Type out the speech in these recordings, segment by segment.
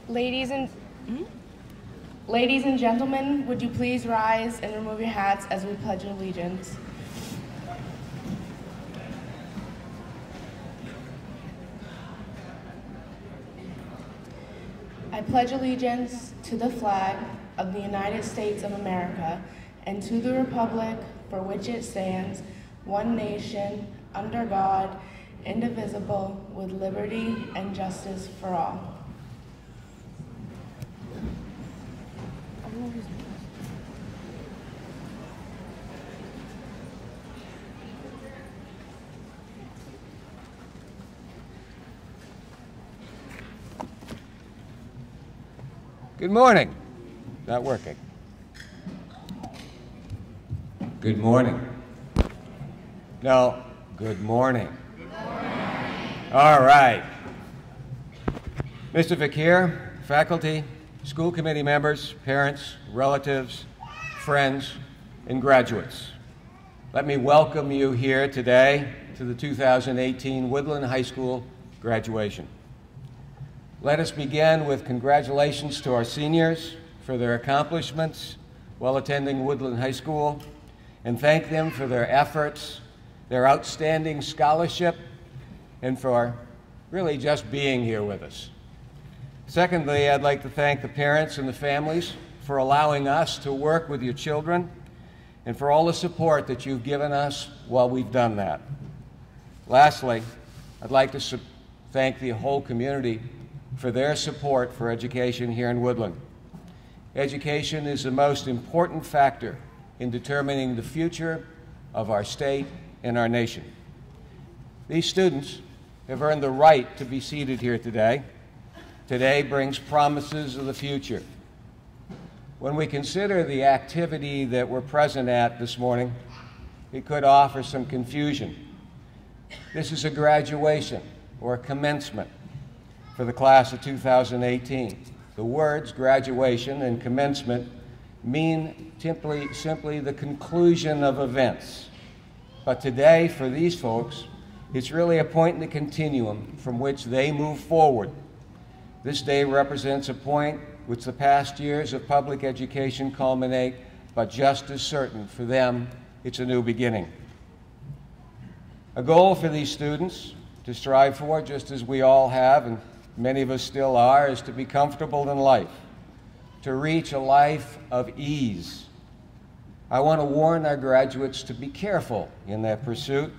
Ladies and gentlemen, would you please rise and remove your hats as we pledge allegiance? I pledge allegiance to the flag of the United States of America and to the republic for which it stands, one nation, under God, indivisible, with liberty and justice for all. Good morning. Not working. Good morning. No, good morning. Good morning. All right. Mr. Fakir, faculty, school committee members, parents, relatives, friends, and graduates, let me welcome you here today to the 2018 Woodland High School graduation. Let us begin with congratulations to our seniors for their accomplishments while attending Woodland High School, and thank them for their efforts, their outstanding scholarship, and for really just being here with us. Secondly, I'd like to thank the parents and the families for allowing us to work with your children and for all the support that you've given us while we've done that. Lastly, I'd like to thank the whole community for their support for education here in Woodland. Education is the most important factor in determining the future of our state and our nation. These students have earned the right to be seated here today. Today brings promises of the future. When we consider the activity that we're present at this morning, it could offer some confusion. This is a graduation, or commencement for the class of 2018. The words graduation and commencement mean simply the conclusion of events. But today, for these folks, it's really a point in the continuum from which they move forward. This day represents a point which the past years of public education culminate, but just as certain for them, it's a new beginning. A goal for these students to strive for, just as we all have, and many of us still are, is to be comfortable in life, to reach a life of ease. I want to warn our graduates to be careful in that pursuit.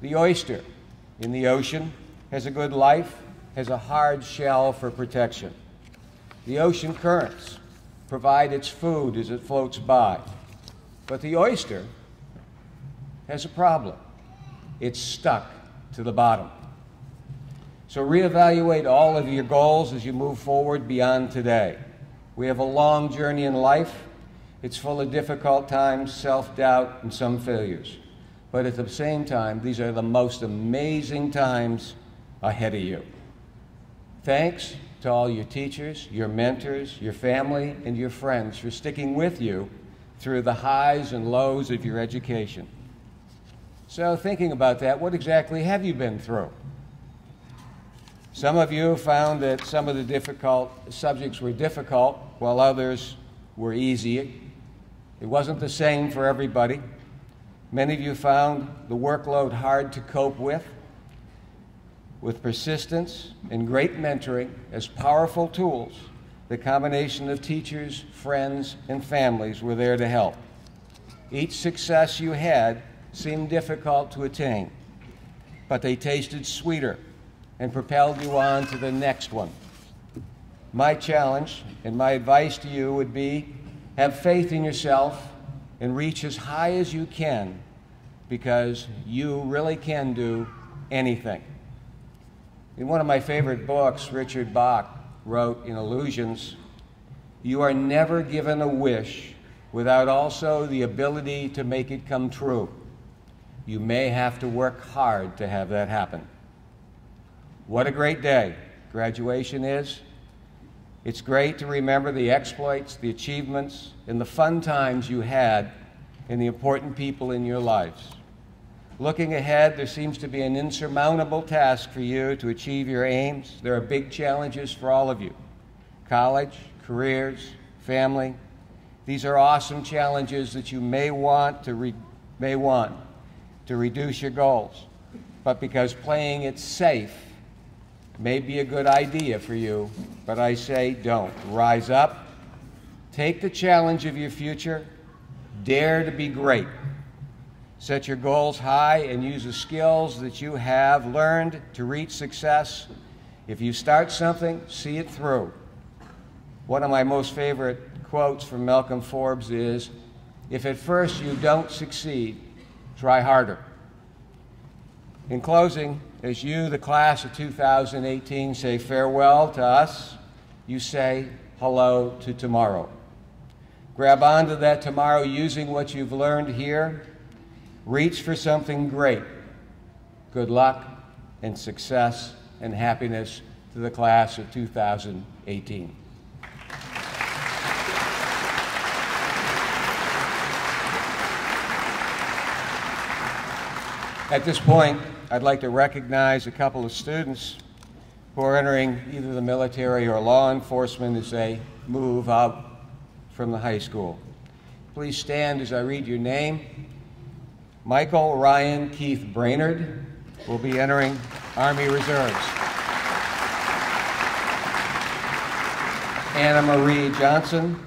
The oyster in the ocean has a good life, has a hard shell for protection. The ocean currents provide its food as it floats by. But the oyster has a problem. It's stuck to the bottom. So reevaluate all of your goals as you move forward beyond today. We have a long journey in life. It's full of difficult times, self-doubt, and some failures. But at the same time, these are the most amazing times ahead of you. Thanks to all your teachers, your mentors, your family, and your friends for sticking with you through the highs and lows of your education. So thinking about that, what exactly have you been through? Some of you found that some of the difficult subjects were difficult, while others were easy. It wasn't the same for everybody. Many of you found the workload hard to cope with. With persistence and great mentoring as powerful tools, the combination of teachers, friends, and families were there to help. Each success you had seemed difficult to attain, but they tasted sweeter and propelled you on to the next one. My challenge and my advice to you would be, have faith in yourself and reach as high as you can, because you really can do anything. In one of my favorite books, Richard Bach wrote in Illusions, "You are never given a wish without also the ability to make it come true. You may have to work hard to have that happen." What a great day graduation is. It's great to remember the exploits, the achievements, and the fun times you had and the important people in your lives. Looking ahead, there seems to be an insurmountable task for you to achieve your aims. There are big challenges for all of you. College, careers, family. These are awesome challenges that you may want to reduce your goals. But because playing it safe may be a good idea for you, but I say don't. Rise up, take the challenge of your future, dare to be great. Set your goals high and use the skills that you have learned to reach success. If you start something, see it through. One of my most favorite quotes from Malcolm Forbes is, "If at first you don't succeed, try harder." In closing, as you, the class of 2018, say farewell to us, you say hello to tomorrow. Grab onto that tomorrow using what you've learned here. Reach for something great. Good luck and success and happiness to the class of 2018. At this point, I'd like to recognize a couple of students who are entering either the military or law enforcement as they move out from the high school. Please stand as I read your name. Michael Ryan Keith Brainerd will be entering Army Reserves. Anna Marie Johnson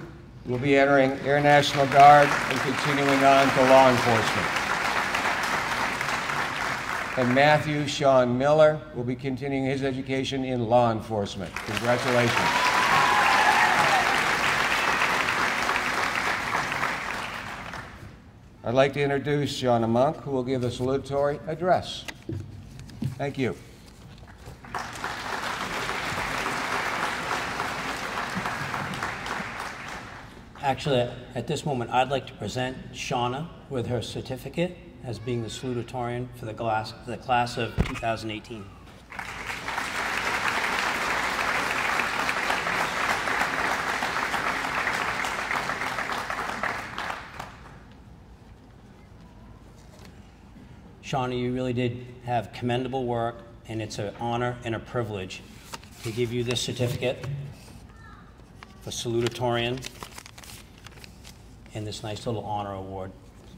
will be entering Air National Guard and continuing on to law enforcement. And Matthew Sean Miller will be continuing his education in law enforcement. Congratulations. I'd like to introduce Shauna Monk, who will give the salutatory address. Thank you. Actually, at this moment, I'd like to present Shauna with her certificate as being the salutatorian for the class of 2018. Shauna, you really did have commendable work, and it's an honor and a privilege to give you this certificate for salutatorian and this nice little honor award.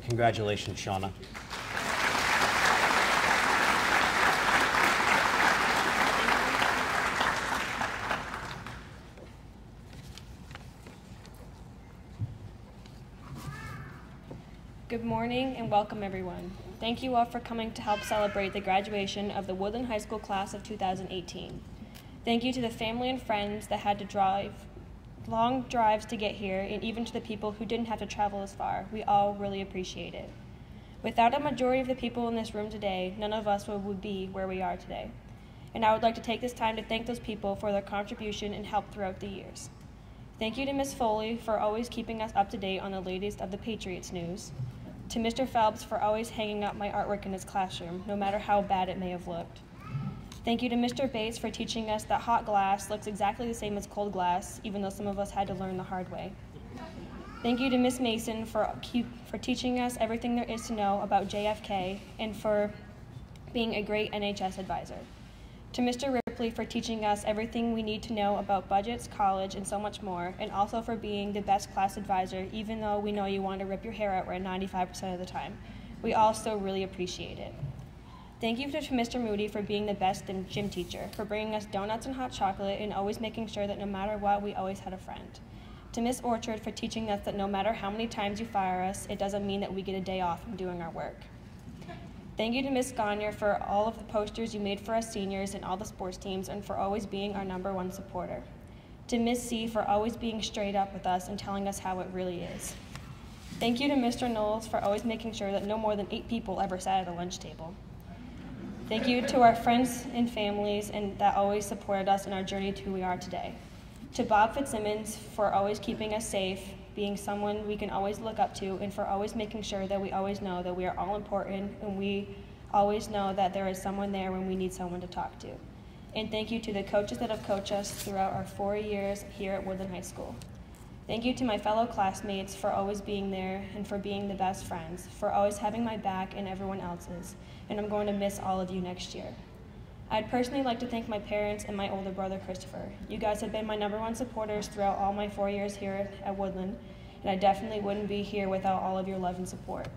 Congratulations, Shauna. Good morning and welcome everyone. Thank you all for coming to help celebrate the graduation of the Woodland High School class of 2018. Thank you to the family and friends that had to drive long drives to get here, and even to the people who didn't have to travel as far. We all really appreciate it. Without a majority of the people in this room today, none of us would be where we are today. And I would like to take this time to thank those people for their contribution and help throughout the years. Thank you to Ms. Foley for always keeping us up to date on the latest of the Patriots news. To Mr. Phelps for always hanging up my artwork in his classroom, no matter how bad it may have looked. Thank you to Mr. Bates for teaching us that hot glass looks exactly the same as cold glass, even though some of us had to learn the hard way. Thank you to Ms. Mason for teaching us everything there is to know about JFK and for being a great NHS advisor. To Mr. Ripley for teaching us everything we need to know about budgets, college, and so much more, and also for being the best class advisor, even though we know you want to rip your hair out right 95% of the time. We all still really appreciate it. Thank you to Mr. Moody for being the best gym teacher, for bringing us donuts and hot chocolate, and always making sure that no matter what, we always had a friend. To Ms. Orchard for teaching us that no matter how many times you fire us, it doesn't mean that we get a day off from doing our work. Thank you to Ms. Gagner for all of the posters you made for us seniors and all the sports teams, and for always being our #1 supporter. To Ms. C for always being straight up with us and telling us how it really is. Thank you to Mr. Knowles for always making sure that no more than 8 people ever sat at a lunch table. Thank you to our friends and families that always supported us in our journey to who we are today. To Bob Fitzsimmons for always keeping us safe, being someone we can always look up to, and for always making sure that we always know that we are all important and we always know that there is someone there when we need someone to talk to. And thank you to the coaches that have coached us throughout our 4 years here at Woodland High School. Thank you to my fellow classmates for always being there and for being the best friends, for always having my back and everyone else's, and I'm going to miss all of you next year. I'd personally like to thank my parents and my older brother, Christopher. You guys have been my #1 supporters throughout all my 4 years here at Woodland, and I definitely wouldn't be here without all of your love and support.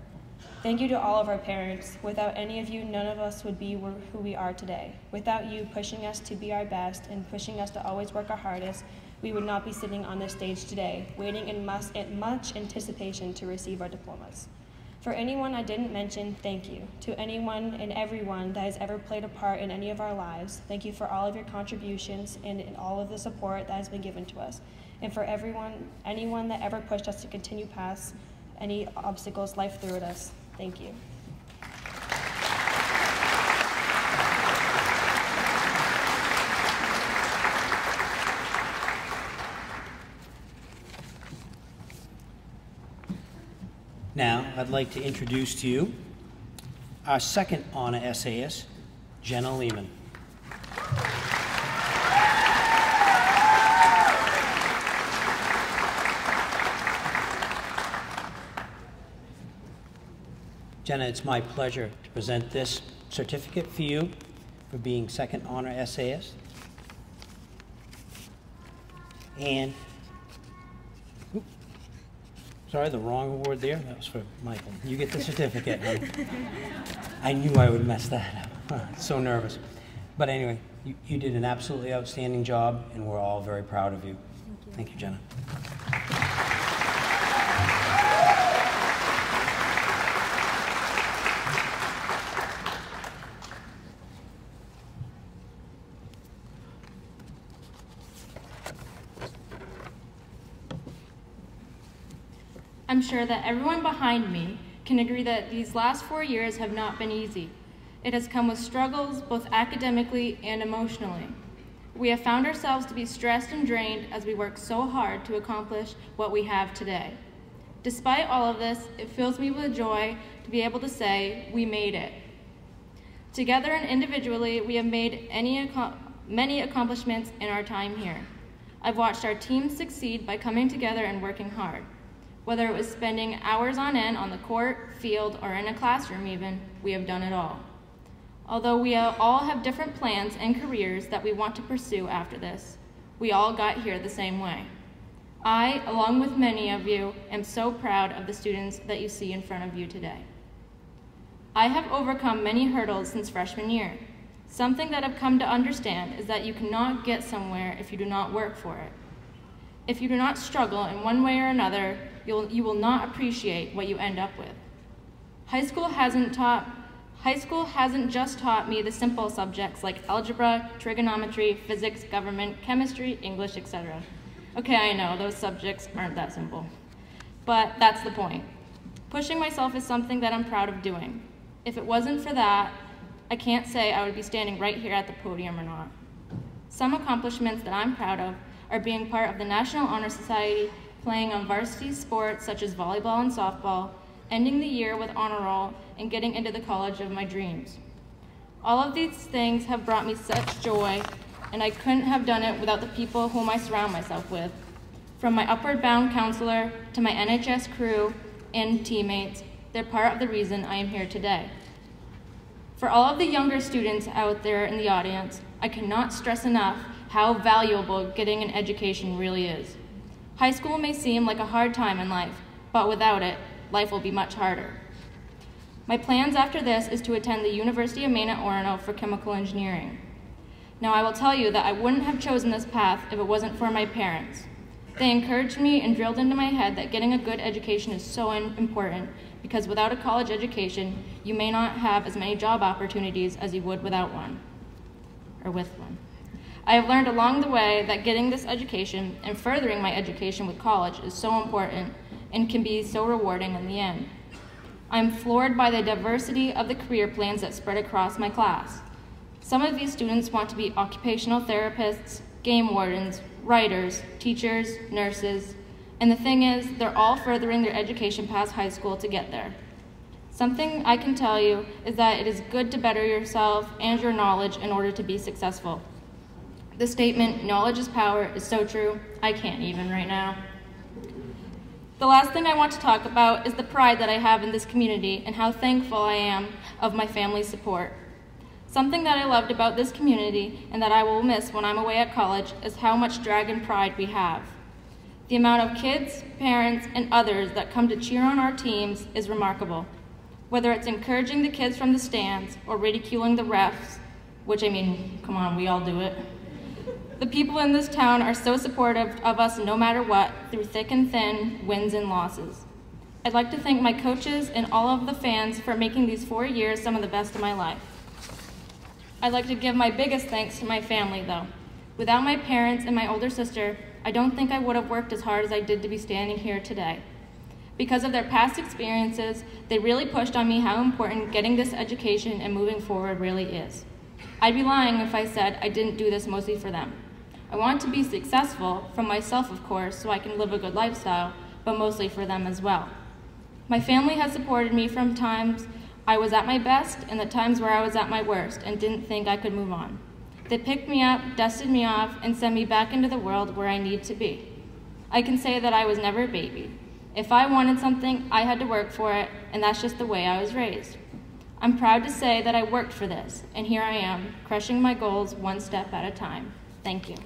Thank you to all of our parents. Without any of you, none of us would be who we are today. Without you pushing us to be our best and pushing us to always work our hardest, we would not be sitting on this stage today, waiting in much anticipation to receive our diplomas. For anyone I didn't mention, thank you. To anyone and everyone that has ever played a part in any of our lives, thank you for all of your contributions and all of the support that has been given to us. And for anyone that ever pushed us to continue past any obstacles life threw at us, thank you. Now, I'd like to introduce to you our second honor essayist, Jenna Lehman. Jenna, it's my pleasure to present this certificate for you for being second honor essayist. And sorry, the wrong award there. That was for Michael. You get the certificate. I knew I would mess that up. So nervous. But anyway, you did an absolutely outstanding job, and we're all very proud of you. Thank you, Jenna. I'm sure that everyone behind me can agree that these last 4 years have not been easy. It has come with struggles, both academically and emotionally. We have found ourselves to be stressed and drained as we work so hard to accomplish what we have today. Despite all of this, it fills me with joy to be able to say, we made it. Together and individually, we have made many accomplishments in our time here. I've watched our team succeed by coming together and working hard. Whether it was spending hours on end on the court, field, or in a classroom even, we have done it all. Although we all have different plans and careers that we want to pursue after this, we all got here the same way. I, along with many of you, am so proud of the students that you see in front of you today. I have overcome many hurdles since freshman year. Something that I've come to understand is that you cannot get somewhere if you do not work for it. If you do not struggle in one way or another, you will not appreciate what you end up with. High school hasn't just taught me the simple subjects like algebra, trigonometry, physics, government, chemistry, English, etc. Okay, I know, those subjects aren't that simple. But that's the point. Pushing myself is something that I'm proud of doing. If it wasn't for that, I can't say I would be standing right here at the podium or not. Some accomplishments that I'm proud of are being part of the National Honor Society, playing on varsity sports such as volleyball and softball, ending the year with honor roll, and getting into the college of my dreams. All of these things have brought me such joy, and I couldn't have done it without the people whom I surround myself with. From my Upward Bound counselor to my NHS crew and teammates, they're part of the reason I am here today. For all of the younger students out there in the audience, I cannot stress enough how valuable getting an education really is. High school may seem like a hard time in life, but without it, life will be much harder. My plans after this is to attend the University of Maine at Orono for chemical engineering. Now, I will tell you that I wouldn't have chosen this path if it wasn't for my parents. They encouraged me and drilled into my head that getting a good education is so important, because without a college education, you may not have as many job opportunities as you would without one, or with one. I have learned along the way that getting this education and furthering my education with college is so important and can be so rewarding in the end. I am floored by the diversity of the career plans that spread across my class. Some of these students want to be occupational therapists, game wardens, writers, teachers, nurses, and the thing is, they're all furthering their education past high school to get there. Something I can tell you is that it is good to better yourself and your knowledge in order to be successful. The statement, knowledge is power, is so true, I can't even right now. The last thing I want to talk about is the pride that I have in this community and how thankful I am of my family's support. Something that I loved about this community and that I will miss when I'm away at college is how much dragon pride we have. The amount of kids, parents, and others that come to cheer on our teams is remarkable. Whether it's encouraging the kids from the stands or ridiculing the refs, which I mean, come on, we all do it. The people in this town are so supportive of us no matter what, through thick and thin, wins and losses. I'd like to thank my coaches and all of the fans for making these 4 years some of the best of my life. I'd like to give my biggest thanks to my family, though. Without my parents and my older sister, I don't think I would have worked as hard as I did to be standing here today. Because of their past experiences, they really pushed on me how important getting this education and moving forward really is. I'd be lying if I said I didn't do this mostly for them. I want to be successful, for myself of course, so I can live a good lifestyle, but mostly for them as well. My family has supported me from times I was at my best and the times where I was at my worst and didn't think I could move on. They picked me up, dusted me off, and sent me back into the world where I need to be. I can say that I was never a baby. If I wanted something, I had to work for it, and that's just the way I was raised. I'm proud to say that I worked for this, and here I am, crushing my goals one step at a time. Thank you.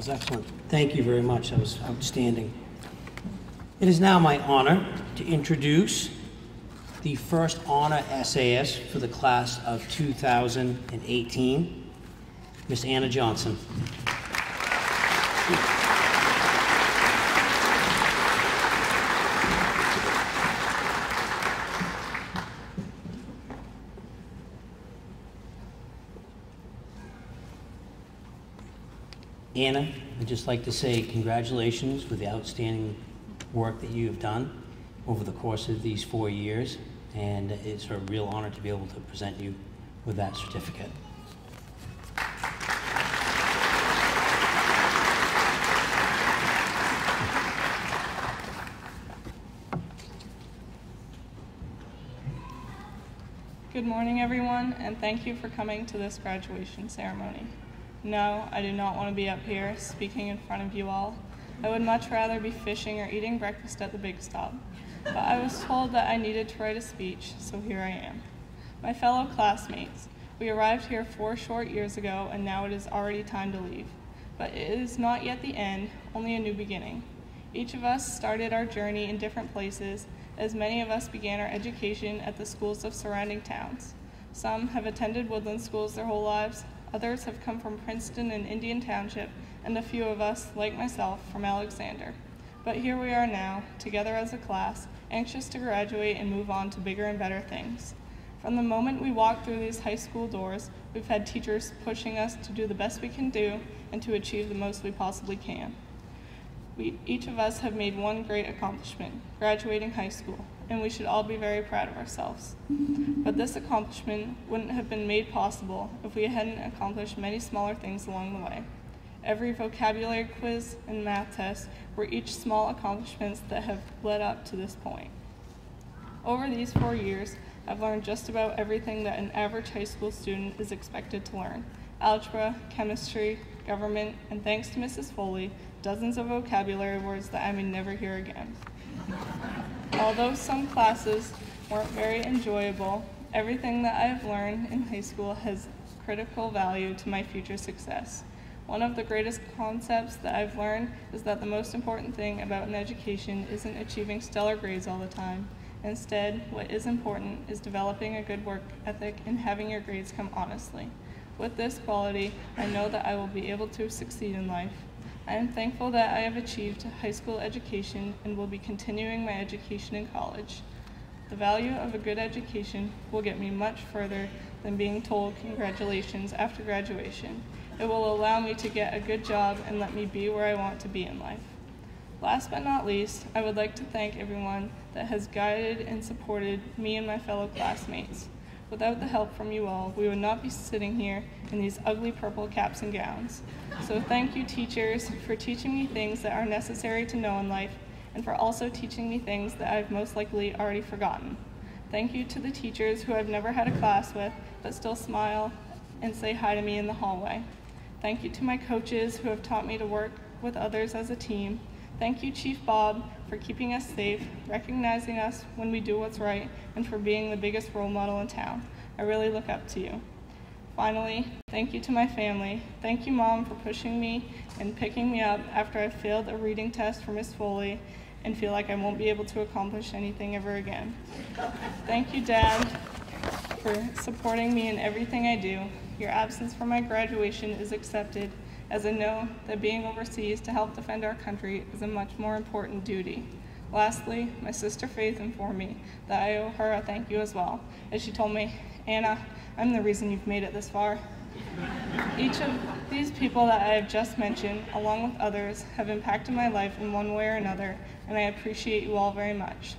was excellent. Thank you very much. That was outstanding. It is now my honor to introduce the first honor essayist for the class of 2018, Miss Anna Johnson. Anna, I'd just like to say congratulations for the outstanding work that you have done over the course of these 4 years, and it's a real honor to be able to present you with that certificate. Good morning, everyone, and thank you for coming to this graduation ceremony. No, I do not want to be up here speaking in front of you all. I would much rather be fishing or eating breakfast at the Big Stop. But I was told that I needed to write a speech, so here I am. My fellow classmates, we arrived here 4 short years ago, and now it is already time to leave. But it is not yet the end, only a new beginning. Each of us started our journey in different places, as many of us began our education at the schools of surrounding towns. Some have attended Woodland schools their whole lives, others have come from Princeton and Indian Township, and a few of us, like myself, from Alexander. But here we are now, together as a class, anxious to graduate and move on to bigger and better things. From the moment we walked through these high school doors, we've had teachers pushing us to do the best we can do and to achieve the most we possibly can. Each of us have made one great accomplishment, graduating high school, and we should all be very proud of ourselves. But this accomplishment wouldn't have been made possible if we hadn't accomplished many smaller things along the way. Every vocabulary quiz and math test were each small accomplishments that have led up to this point. Over these 4 years, I've learned just about everything that an average high school student is expected to learn: algebra, chemistry, government, and thanks to Mrs. Foley, dozens of vocabulary words that I may never hear again. Although some classes weren't very enjoyable, everything that I have learned in high school has critical value to my future success. One of the greatest concepts that I've learned is that the most important thing about an education isn't achieving stellar grades all the time. Instead, what is important is developing a good work ethic and having your grades come honestly. With this quality, I know that I will be able to succeed in life. I am thankful that I have achieved a high school education and will be continuing my education in college. The value of a good education will get me much further than being told congratulations after graduation. It will allow me to get a good job and let me be where I want to be in life. Last but not least, I would like to thank everyone that has guided and supported me and my fellow classmates. Without the help from you all, we would not be sitting here in these ugly purple caps and gowns. So thank you, teachers, for teaching me things that are necessary to know in life, and for also teaching me things that I've most likely already forgotten. Thank you to the teachers who I've never had a class with, but still smile and say hi to me in the hallway. Thank you to my coaches who have taught me to work with others as a team. Thank you, Chief Bob, for keeping us safe, recognizing us when we do what's right, and for being the biggest role model in town. I really look up to you. Finally, thank you to my family. Thank you, Mom, for pushing me and picking me up after I failed a reading test for Miss Foley and feel like I won't be able to accomplish anything ever again. Thank you, Dad, for supporting me in everything I do. Your absence from my graduation is accepted, as I know that being overseas to help defend our country is a much more important duty. Lastly, my sister Faith informed me that I owe her a thank you as well, as she told me, "Anna, I'm the reason you've made it this far." Each of these people that I have just mentioned, along with others, have impacted my life in one way or another, and I appreciate you all very much.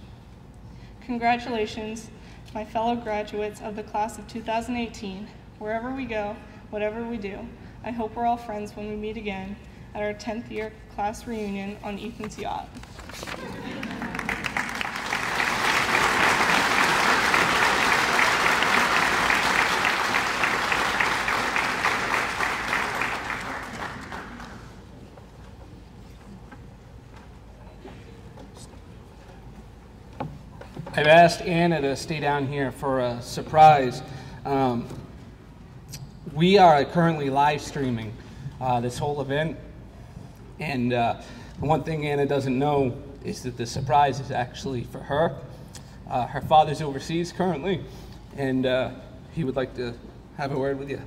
Congratulations, my fellow graduates of the class of 2018. Wherever we go, whatever we do, I hope we're all friends when we meet again at our 10th year class reunion on Ethan's yacht. I've asked Anna to stay down here for a surprise. We are currently live streaming this whole event And one thing Anna doesn't know is that the surprise is actually for her. Her father's overseas currently, and he would like to have a word with you.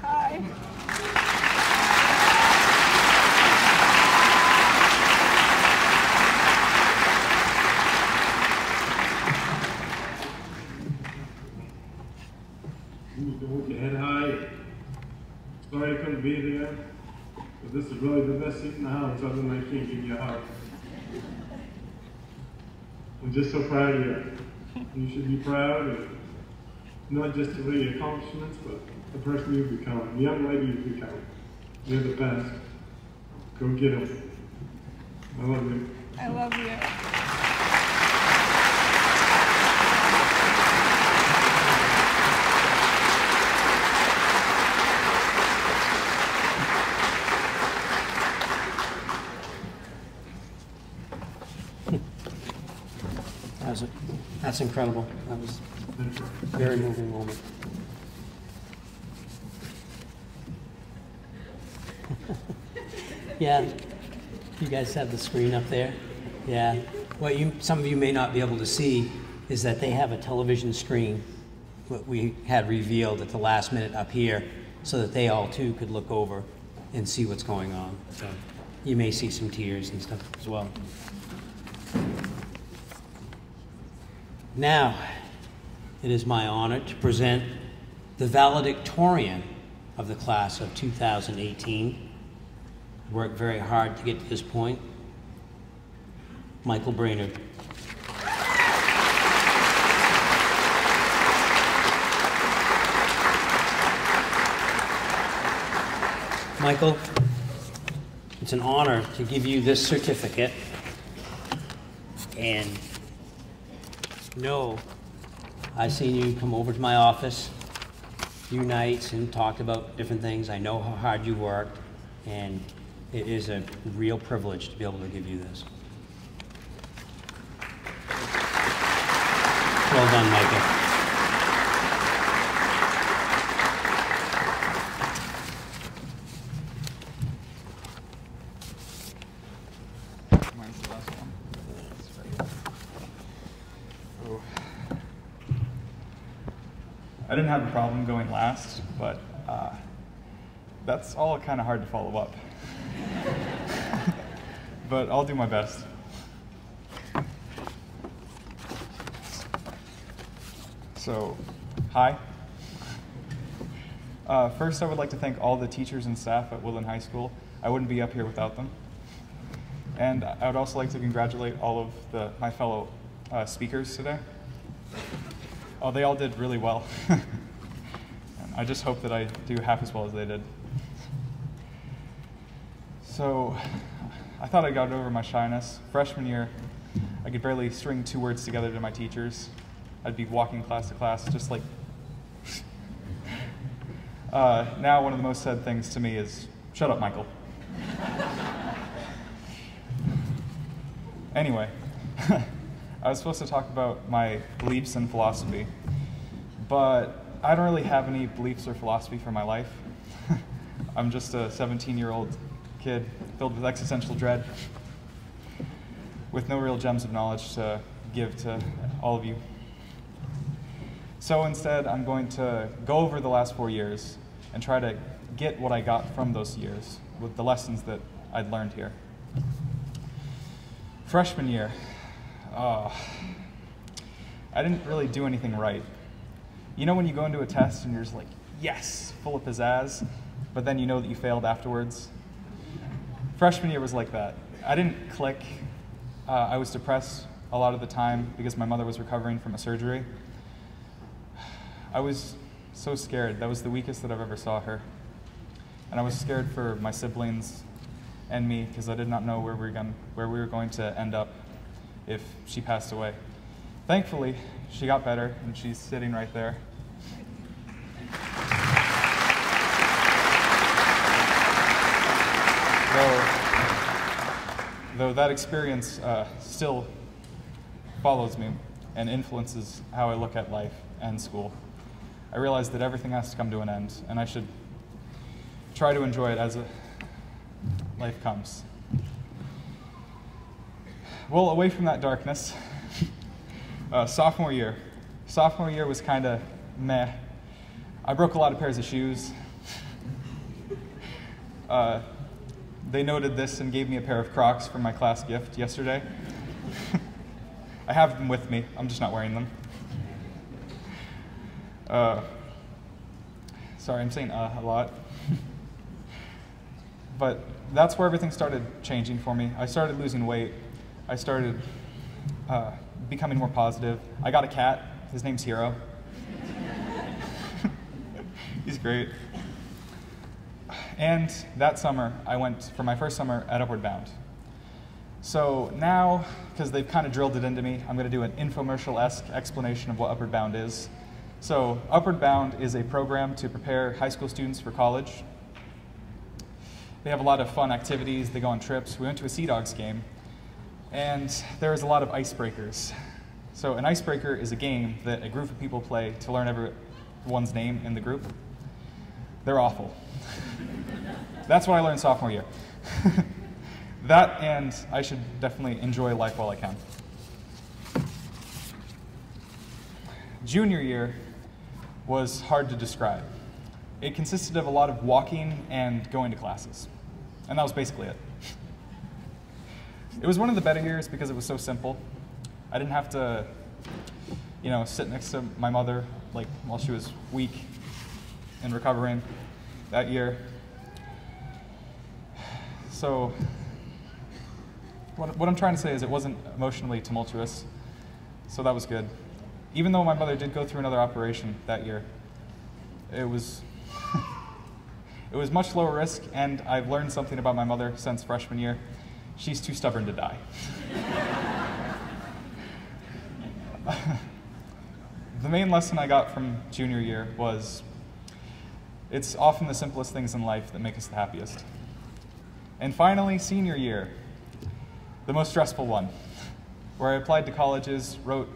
Hi. Hold your head high. Sorry I couldn't be there, but this is really the best seat in the house other than I can't give you a hug. I'm just so proud of you. You should be proud of not just of your accomplishments, but the person you've become, the young lady you've become. You're the best. Go get them. I love you. I love you. That's incredible. That was a very moving moment. Yeah, you guys have the screen up there. Yeah, what some of you may not be able to see is that they have a television screen, what we had revealed at the last minute up here, so that they all too could look over and see what's going on. So you may see some tears and stuff as well. Now, it is my honor to present the valedictorian of the class of 2018. Worked very hard to get to this point. Michael Brainerd. Michael, it's an honor to give you this certificate, and I've seen you come over to my office a few nights and talked about different things. I know how hard you worked, and it is a real privilege to be able to give you this. Well done, Michael. Mine's the last one. Oh. I didn't have a problem going last, but that's all kind of hard to follow up. But I'll do my best. So, hi. First, I would like to thank all the teachers and staff at Woodland High School. I wouldn't be up here without them. And I would also like to congratulate all of my fellow speakers today. Oh, they all did really well. I just hope that I do half as well as they did. So, I thought I got over my shyness. Freshman year, I could barely string 2 words together to my teachers. I'd be walking class to class, just like... now, one of the most said things to me is, "Shut up, Michael." Anyway, I was supposed to talk about my beliefs and philosophy, but I don't really have any beliefs or philosophy for my life. I'm just a 17-year-old kid filled with existential dread, with no real gems of knowledge to give to all of you. So instead, I'm going to go over the last 4 years and try to get what I got from those years with the lessons that I'd learned here. Freshman year, I didn't really do anything right. You know when you go into a test and you're just like, yes, full of pizzazz, but then you know that you failed afterwards? Freshman year was like that. I didn't click. I was depressed a lot of the time because my mother was recovering from a surgery. I was so scared. That was the weakest that I've ever saw her. And I was scared for my siblings and me because I did not know where we were going to end up if she passed away. Thankfully, she got better, and she's sitting right there. Though that experience still follows me and influences how I look at life and school. I realized that everything has to come to an end, and I should try to enjoy it as life comes. Well, away from that darkness, sophomore year. Sophomore year was kind of meh. I broke a lot of pairs of shoes. They noted this and gave me a pair of Crocs for my class gift yesterday. I have them with me, I'm just not wearing them. Sorry, I'm saying a lot. But that's where everything started changing for me. I started losing weight. I started becoming more positive. I got a cat. His name's Hero. He's great. And that summer, I went for my first summer at Upward Bound. So now, because they've kind of drilled it into me, I'm going to do an infomercial-esque explanation of what Upward Bound is. So Upward Bound is a program to prepare high school students for college. They have a lot of fun activities. They go on trips. We went to a Sea Dogs game, and there's a lot of icebreakers. So an icebreaker is a game that a group of people play to learn everyone's name in the group. They're awful. That's what I learned sophomore year. That, and I should definitely enjoy life while I can. Junior year was hard to describe. It consisted of a lot of walking and going to classes. And that was basically it. It was one of the better years because it was so simple. I didn't have to, sit next to my mother while she was weak and recovering that year. So what I'm trying to say is it wasn't emotionally tumultuous, so that was good. Even though my mother did go through another operation that year, it was it was much lower risk, and I've learned something about my mother since freshman year. She's too stubborn to die. The main lesson I got from junior year was it's often the simplest things in life that make us the happiest. And finally, senior year, the most stressful one, where I applied to colleges, wrote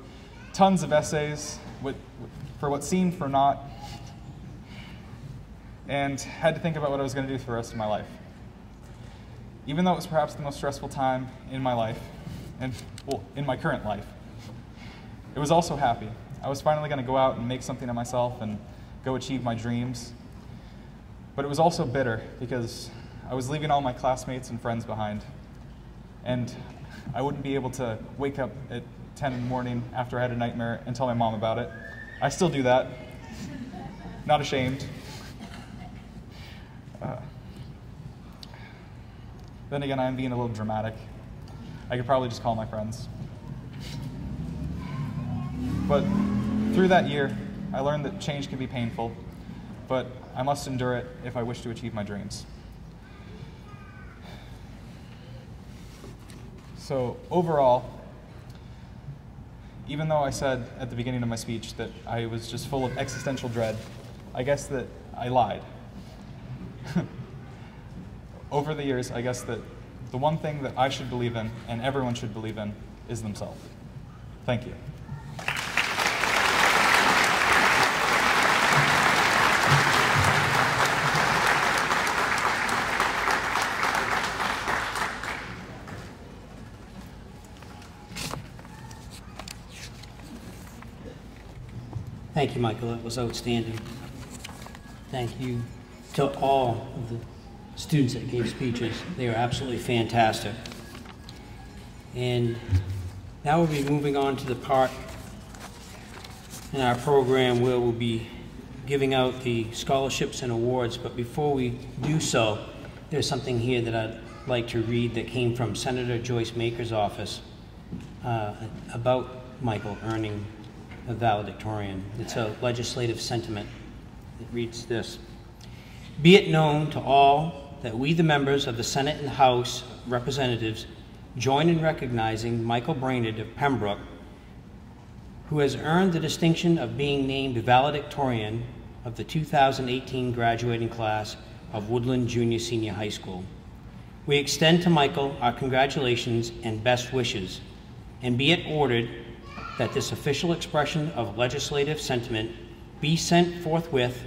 tons of essays for what seemed for naught, and had to think about what I was going to do for the rest of my life. Even though it was perhaps the most stressful time in my life, and in my current life, it was also happy. I was finally going to go out and make something of myself and go achieve my dreams. But it was also bitter because I was leaving all my classmates and friends behind, and I wouldn't be able to wake up at 10 in the morning after I had a nightmare and tell my mom about it. I still do that. Not ashamed. Then again, I'm being a little dramatic. I could probably just call my friends. But through that year, I learned that change can be painful, but I must endure it if I wish to achieve my dreams. So overall, even though I said at the beginning of my speech that I was just full of existential dread, I guess that I lied. Over the years, I guess that the one thing that I should believe in, and everyone should believe in, is themselves. Thank you. Thank you, Michael. That was outstanding. Thank you to all of the students that gave speeches. They were absolutely fantastic. And now we'll be moving on to the part in our program where we'll be giving out the scholarships and awards. But before we do so, there's something here that I'd like to read that came from Senator Joyce Maker's office about Michael earning a valedictorian. It's a legislative sentiment. It reads this: "Be it known to all that we, the members of the Senate and House Representatives, join in recognizing Michael Brainerd of Pembroke, who has earned the distinction of being named valedictorian of the 2018 graduating class of Woodland Junior Senior High School. We extend to Michael our congratulations and best wishes, and be it ordered that this official expression of legislative sentiment be sent forthwith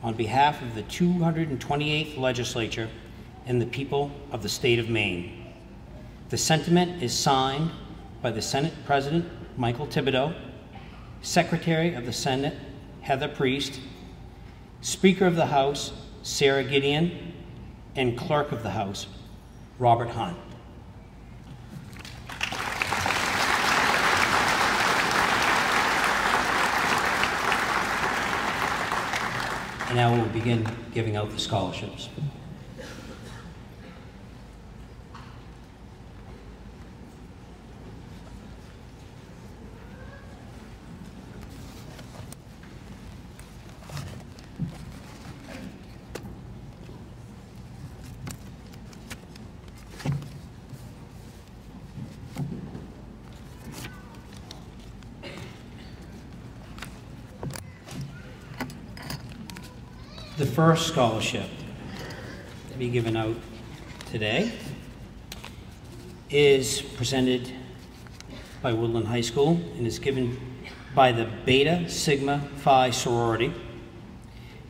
on behalf of the 228th Legislature and the people of the state of Maine. The sentiment is signed by the Senate President, Michael Thibodeau, Secretary of the Senate, Heather Priest, Speaker of the House, Sarah Gideon, and Clerk of the House, Robert Hunt. And now we'll begin giving out the scholarships. The first scholarship to be given out today is presented by Woodland High School and is given by the Beta Sigma Phi sorority.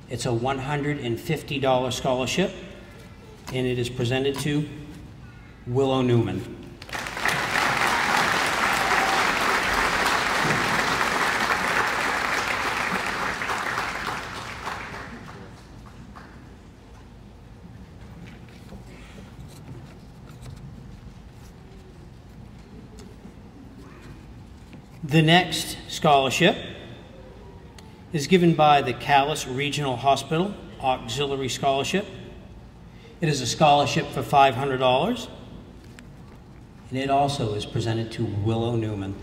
It's a $150 scholarship, and it is presented to Willow Newman. The next scholarship is given by the Calais Regional Hospital Auxiliary Scholarship. It is a scholarship for $500, and it also is presented to Willow Newman.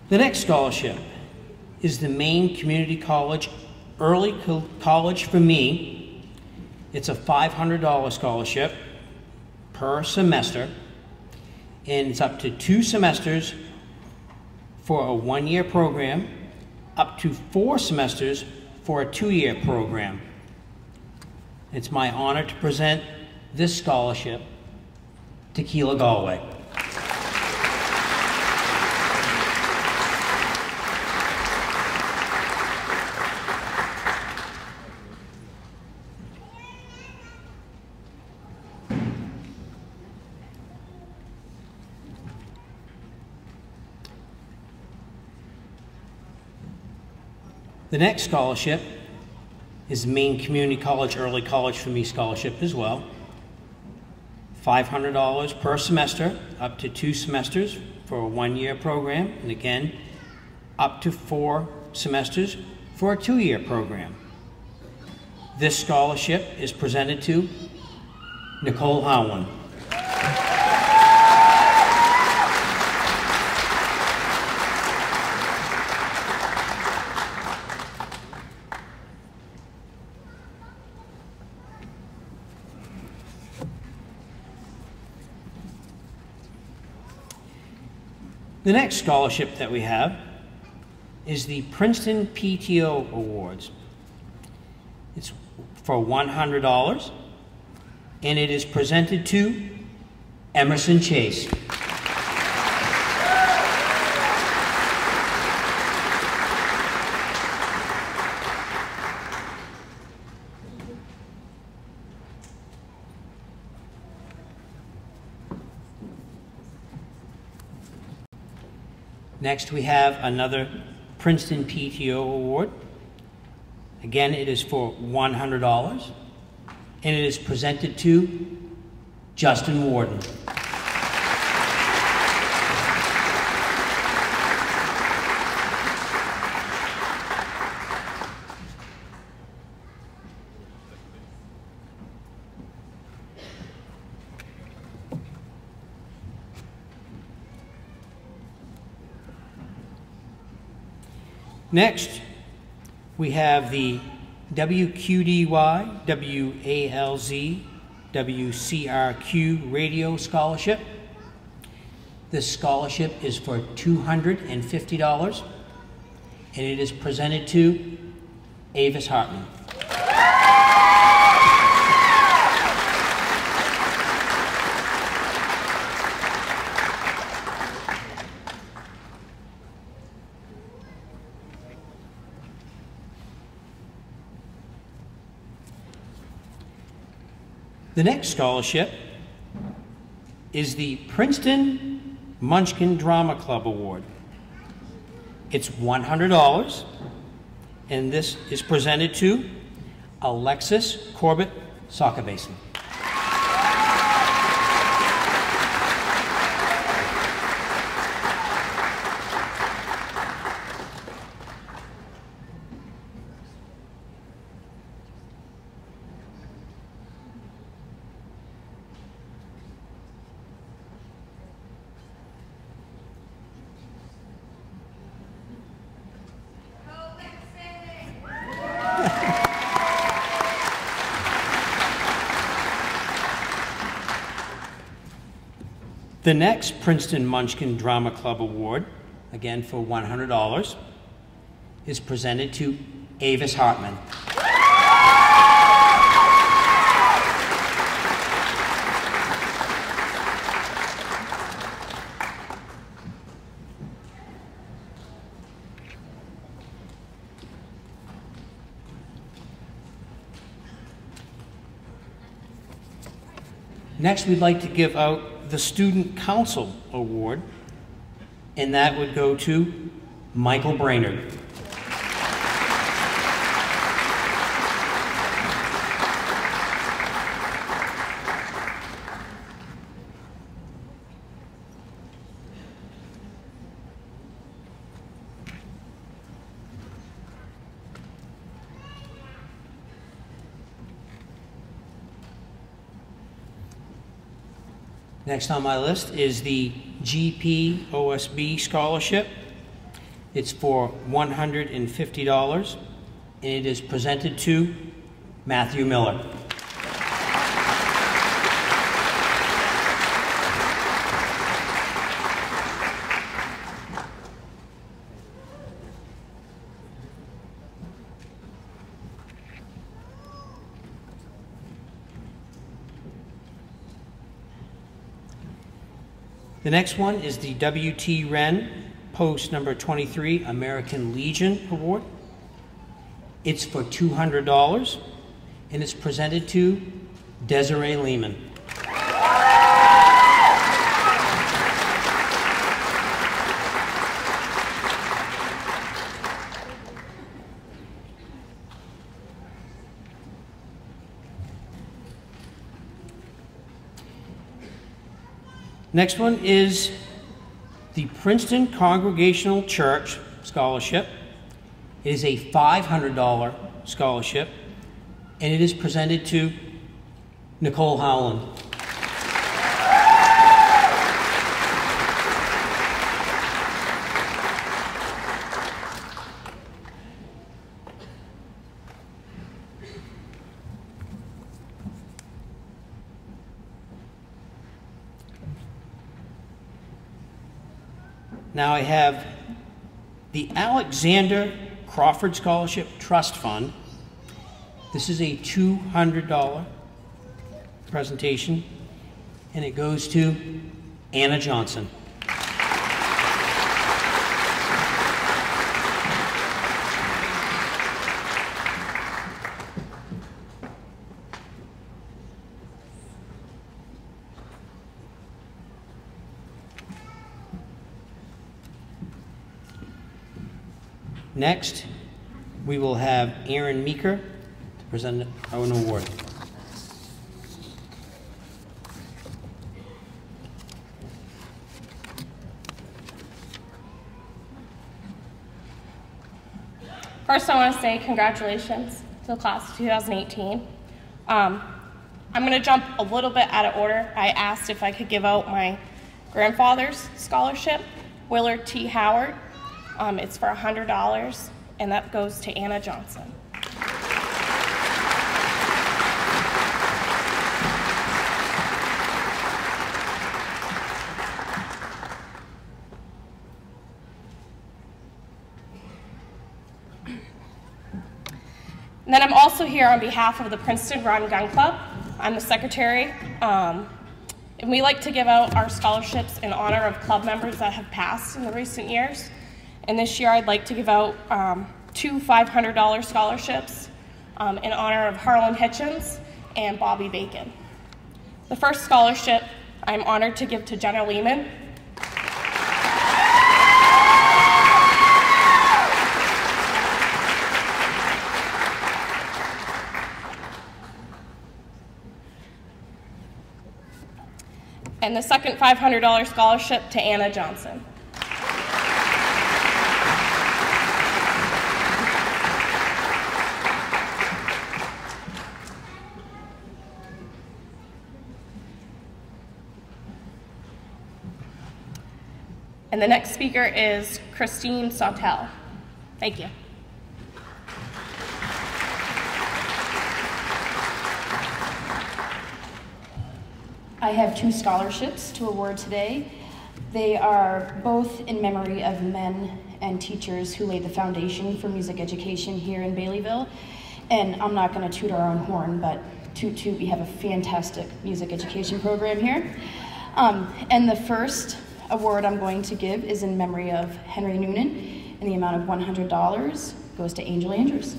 The next scholarship is the Maine Community College Early College for Me. It's a $500 scholarship per semester, and it's up to 2 semesters for a 1-year program, up to 4 semesters for a 2-year program. It's my honor to present this scholarship to Keela Galway. The next scholarship is Maine Community College Early College for Me scholarship as well. $500 per semester, up to 2 semesters for a 1-year program, and again, up to 4 semesters for a 2-year program. This scholarship is presented to Nicole Howland. The next scholarship that we have is the Princeton PTO Awards. It's for $100, and it is presented to Emerson Chase. Next, we have another Princeton PTO Award. Again, it is for $100, and it is presented to Justin Warden. Next, we have the WQDY, WALZ, WCRQ Radio Scholarship. This scholarship is for $250, and it is presented to Avis Hartman. The next scholarship is the Princeton Munchkin Drama Club Award. It's $100, and this is presented to Alexis Corbett Soccer Basin. The next Princeton Munchkin Drama Club Award, again for $100, is presented to Avis Hartman. Next, we'd like to give out the Student Council Award, and that would go to Michael Brainerd. Next on my list is the GP OSB Scholarship. It's for $150, and it is presented to Matthew Miller. The next one is the W.T. Wren Post number 23 American Legion Award. It's for $200, and it's presented to Desiree Lehman. Next one is the Princeton Congregational Church Scholarship. It is a $500 scholarship, and it is presented to Nicole Howland. Now I have the Alexander Crawford Scholarship Trust Fund. This is a $200 presentation, and it goes to Anna Johnson. Next, we will have Aaron Meeker to present an award. First, I want to say congratulations to the class of 2018. I'm going to jump a little bit out of order. I asked if I could give out my grandfather's scholarship, Willard T. Howard. It's for $100, and that goes to Anna Johnson. And then I'm also here on behalf of the Princeton Run Gun Club. I'm the secretary, and we like to give out our scholarships in honor of club members that have passed in the recent years. And this year I'd like to give out 2 $500 scholarships in honor of Harlan Hitchens and Bobby Bacon. The first scholarship I'm honored to give to Jenna Lehman. And the second $500 scholarship to Anna Johnson. And the next speaker is Christine Sautel. Thank you. I have 2 scholarships to award today. They are both in memory of men and teachers who laid the foundation for music education here in Baileyville. And I'm not going to toot our own horn, but toot, we have a fantastic music education program here. And the first award I'm going to give is in memory of Henry Noonan, and the amount of $100 goes to Angel Andrews.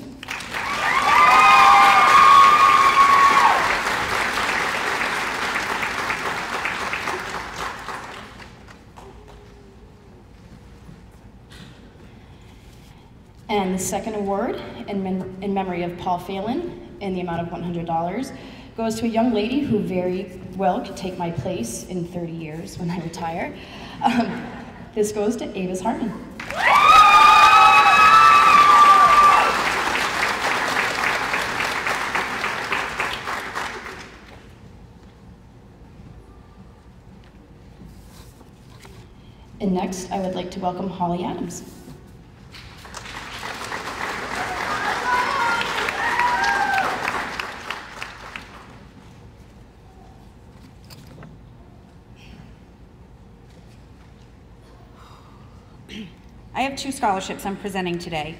And the second award, in memory of Paul Phelan, in the amount of $100, goes to a young lady who very well could take my place in 30 years when I retire. This goes to Avis Hartman. And next, I would like to welcome Holly Adams. I have 2 scholarships I'm presenting today.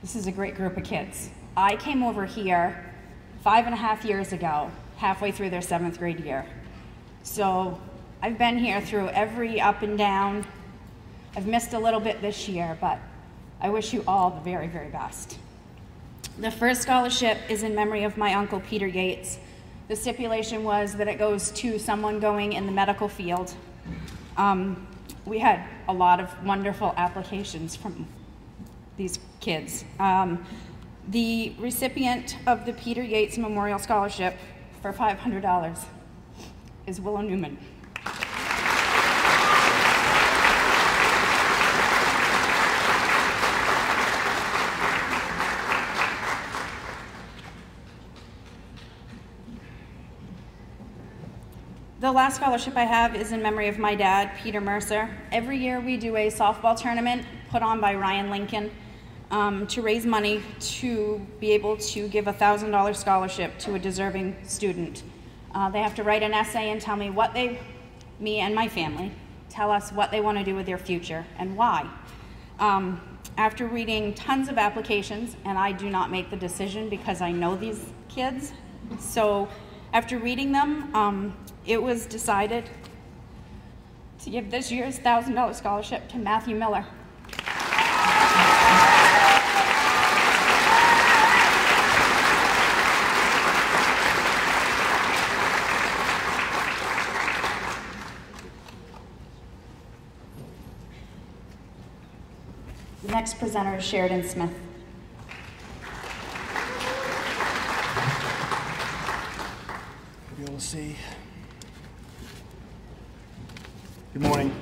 This is a great group of kids. I came over here 5.5 years ago, halfway through their 7th grade year. So I've been here through every up and down. I've missed a little bit this year, but I wish you all the very, very best. The first scholarship is in memory of my uncle, Peter Yates. The stipulation was that it goes to someone going in the medical field. We had a lot of wonderful applications from these kids. The recipient of the Peter Yates Memorial Scholarship for $500 is Willow Newman. The last scholarship I have is in memory of my dad, Peter Mercer. Every year we do a softball tournament put on by Ryan Lincoln to raise money to be able to give a $1,000 scholarship to a deserving student. They have to write an essay and tell me me and my family, tell us what they want to do with their future and why. After reading tons of applications, and I do not make the decision because I know these kids, so after reading them, it was decided to give this year's $1,000 scholarship to Matthew Miller. The next presenter is Sheridan Smith. You'll be able to see. Good morning.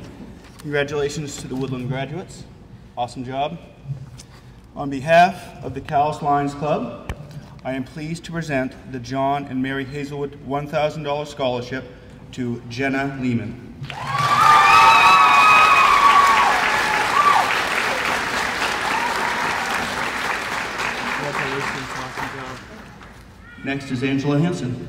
Congratulations to the Woodland graduates. Awesome job. On behalf of the Callis Lions Club, I am pleased to present the John and Mary Hazelwood $1,000 scholarship to Jenna Lehman. Next is Angela Hansen.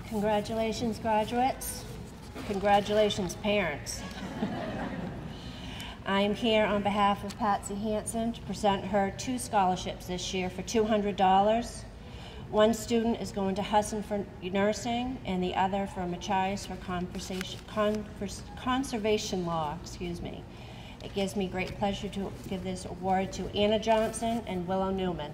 Congratulations, graduates. Congratulations, parents. I am here on behalf of Patsy Hansen to present her 2 scholarships this year for $200. One student is going to Husson for nursing, and the other for Machias for conservation law. Excuse me. It gives me great pleasure to give this award to Anna Johnson and Willow Newman.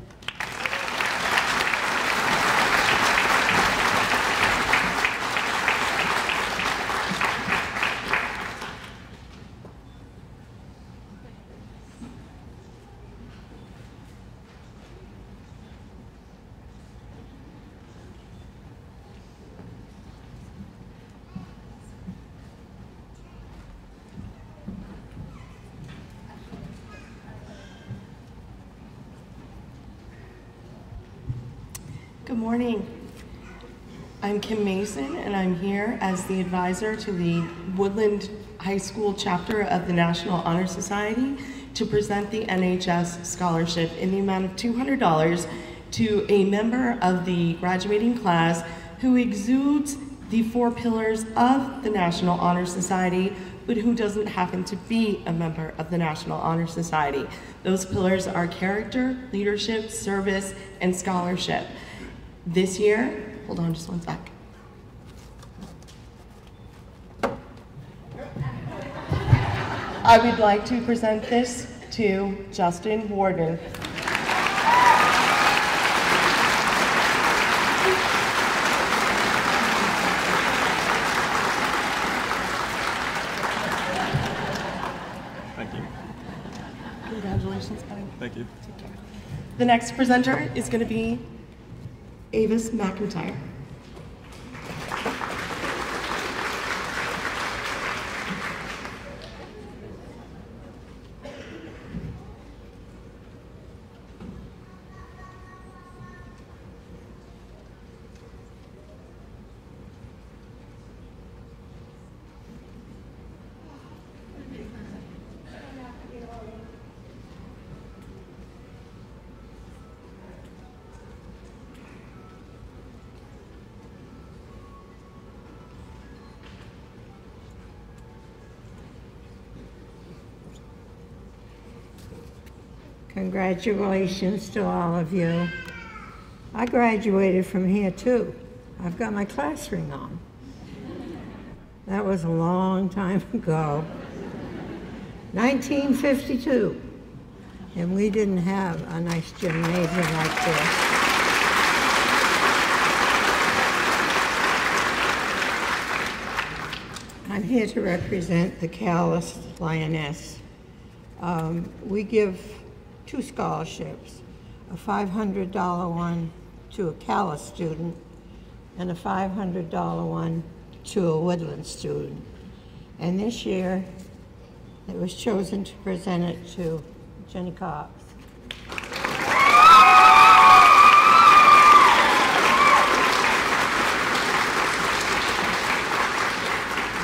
Good morning. I'm Kim Mason, and I'm here as the advisor to the Woodland High School chapter of the National Honor Society to present the NHS scholarship in the amount of $200 to a member of the graduating class who exudes the 4 pillars of the National Honor Society, but who doesn't happen to be a member of the National Honor Society. Those pillars are character, leadership, service, and scholarship. This year, hold on just one sec. I would like to present this to Justin Warden. Thank you. Congratulations, buddy. Thank you. Take care. The next presenter is going to be Avis McIntyre. Congratulations to all of you. I graduated from here too. I've got my class ring on. That was a long time ago. 1952. And we didn't have a nice gymnasium like this. I'm here to represent the Callis Lioness. We give 2 scholarships, a $500 one to a Callis student and a $500 one to a Woodland student. And this year, it was chosen to present it to Jenny Cox. I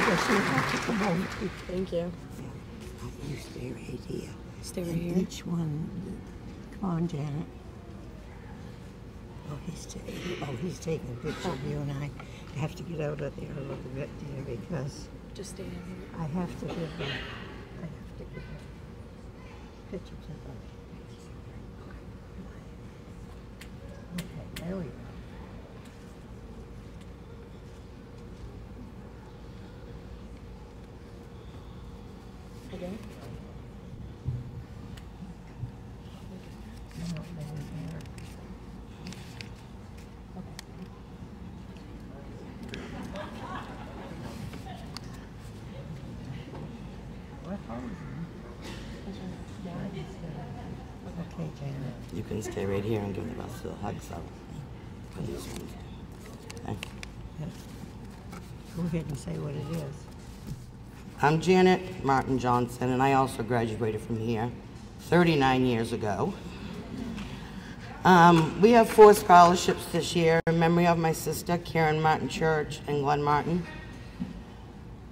guess you have to come home too. Thank you. You stay right here. Stay right And here. each one, come on, Janet. Oh, he's taking a picture of you, and I have to get out of there a little bit, dear, because Just stay in here. I have to give a picture to them. Okay, there we go. Again? Okay, Janet. You can stay right here and give the rest of the hugs out. For these ones. Okay. Go ahead and say what it is. I'm Janet Martin Johnson, and I also graduated from here 39 years ago. We have 4 scholarships this year in memory of my sister, Karen Martin Church and Glenn Martin.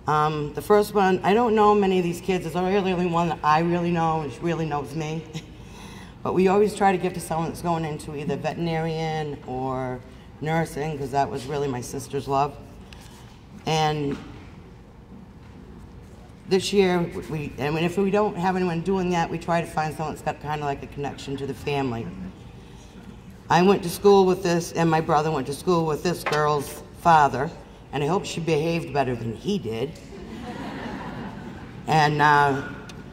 The first one, I don't know many of these kids. There's only one that I really know, and she really knows me. But we always try to give to someone that's going into either veterinarian or nursing, because that was really my sister's love. And this year, if we don't have anyone doing that, we try to find someone that's got kind of like a connection to the family. I went to school with this, and my brother went to school with this girl's father, and I hope she behaved better than he did. And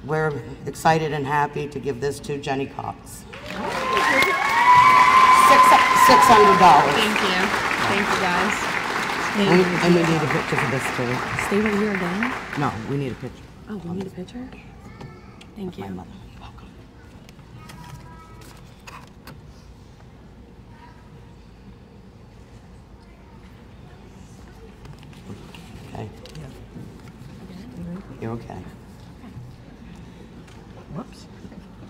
we're excited and happy to give this to Jenny Cox. $600. Thank you. Thank you, guys. And we need a picture for this too. Stay right here again? No, we need a picture. Oh, we need a picture? Thank you. My mother. Welcome. Okay. You're okay. Whoops.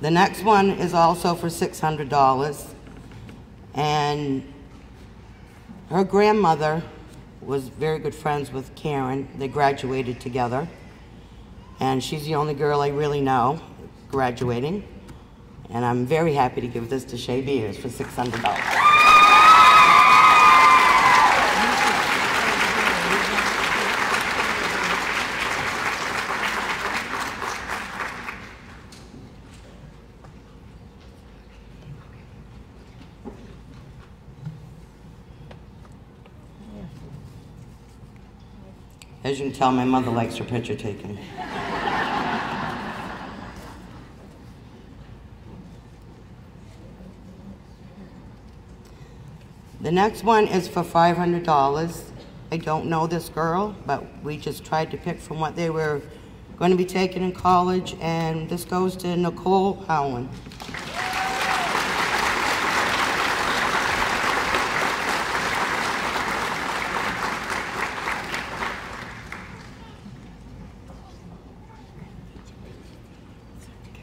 The next one is also for $600, and her grandmother was very good friends with Karen. They graduated together, and she's the only girl I really know graduating, and I'm very happy to give this to Shay Beers for $600. As you can tell, my mother likes her picture taken. The next one is for $500. I don't know this girl, but we just tried to pick from what they were going to be taking in college, and this goes to Nicole Howland.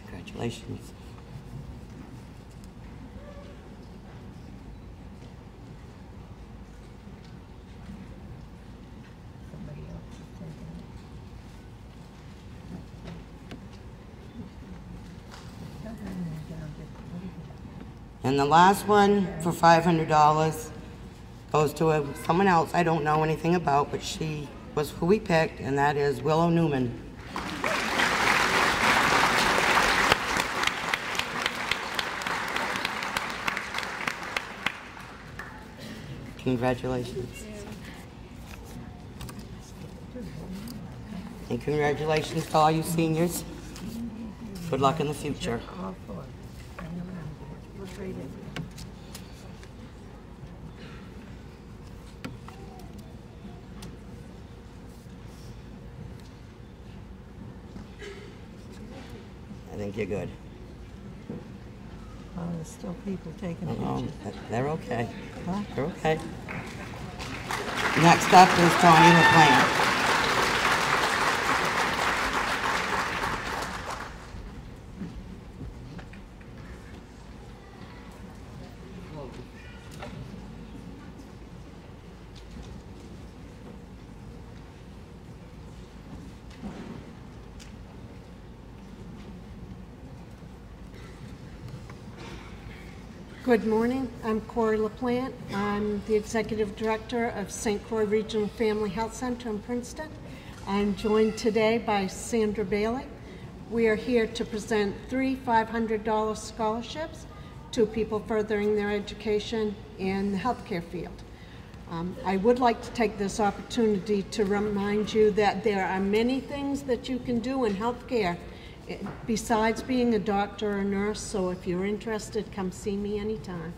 Congratulations. And the last one for $500 goes to someone else I don't know anything about, but she was who we picked, and that is Willow Newman. Congratulations. And congratulations to all you seniors. Good luck in the future. I think you're good. Oh, there's still people taking Oh, pictures. they're okay. Huh? They're okay. Next up is Tony LaPlante. Good morning. I'm Corey LaPlante. I'm the Executive Director of St. Croix Regional Family Health Center in Princeton. I'm joined today by Sandra Bailey. We are here to present 3 $500 scholarships to people furthering their education in the healthcare field. I would like to take this opportunity to remind you that there are many things that you can do in healthcare besides being a doctor or nurse, so if you're interested, come see me anytime.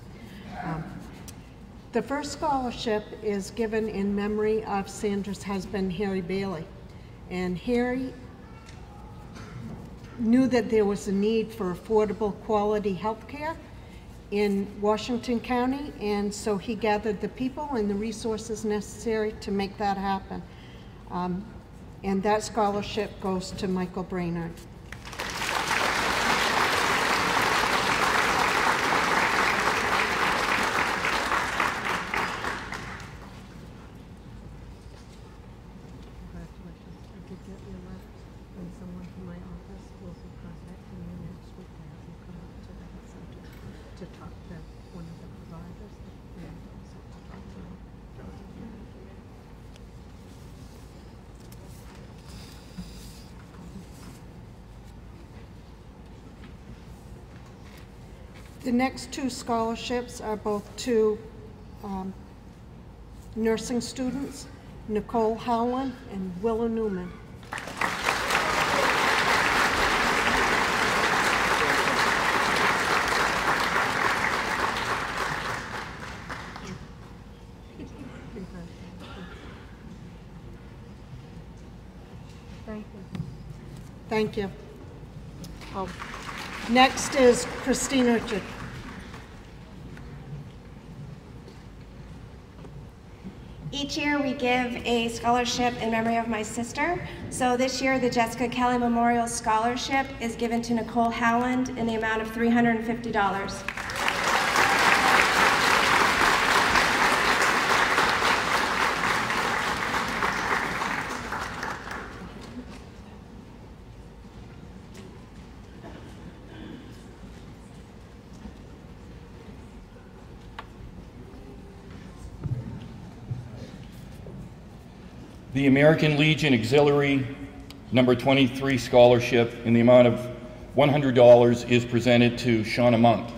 The first scholarship is given in memory of Sandra's husband, Harry Bailey. And Harry knew that there was a need for affordable quality health care in Washington County, and so he gathered the people and the resources necessary to make that happen. And that scholarship goes to Michael Brainerd. The next two scholarships are both to nursing students, Nicole Howland and Willow Newman. Thank you. Oh. Next is Christine Richard. Each year we give a scholarship in memory of my sister. So this year the Jessica Kelly Memorial Scholarship is given to Nicole Howland in the amount of $350. The American Legion Auxiliary number 23 scholarship in the amount of $100 is presented to Shauna Monk.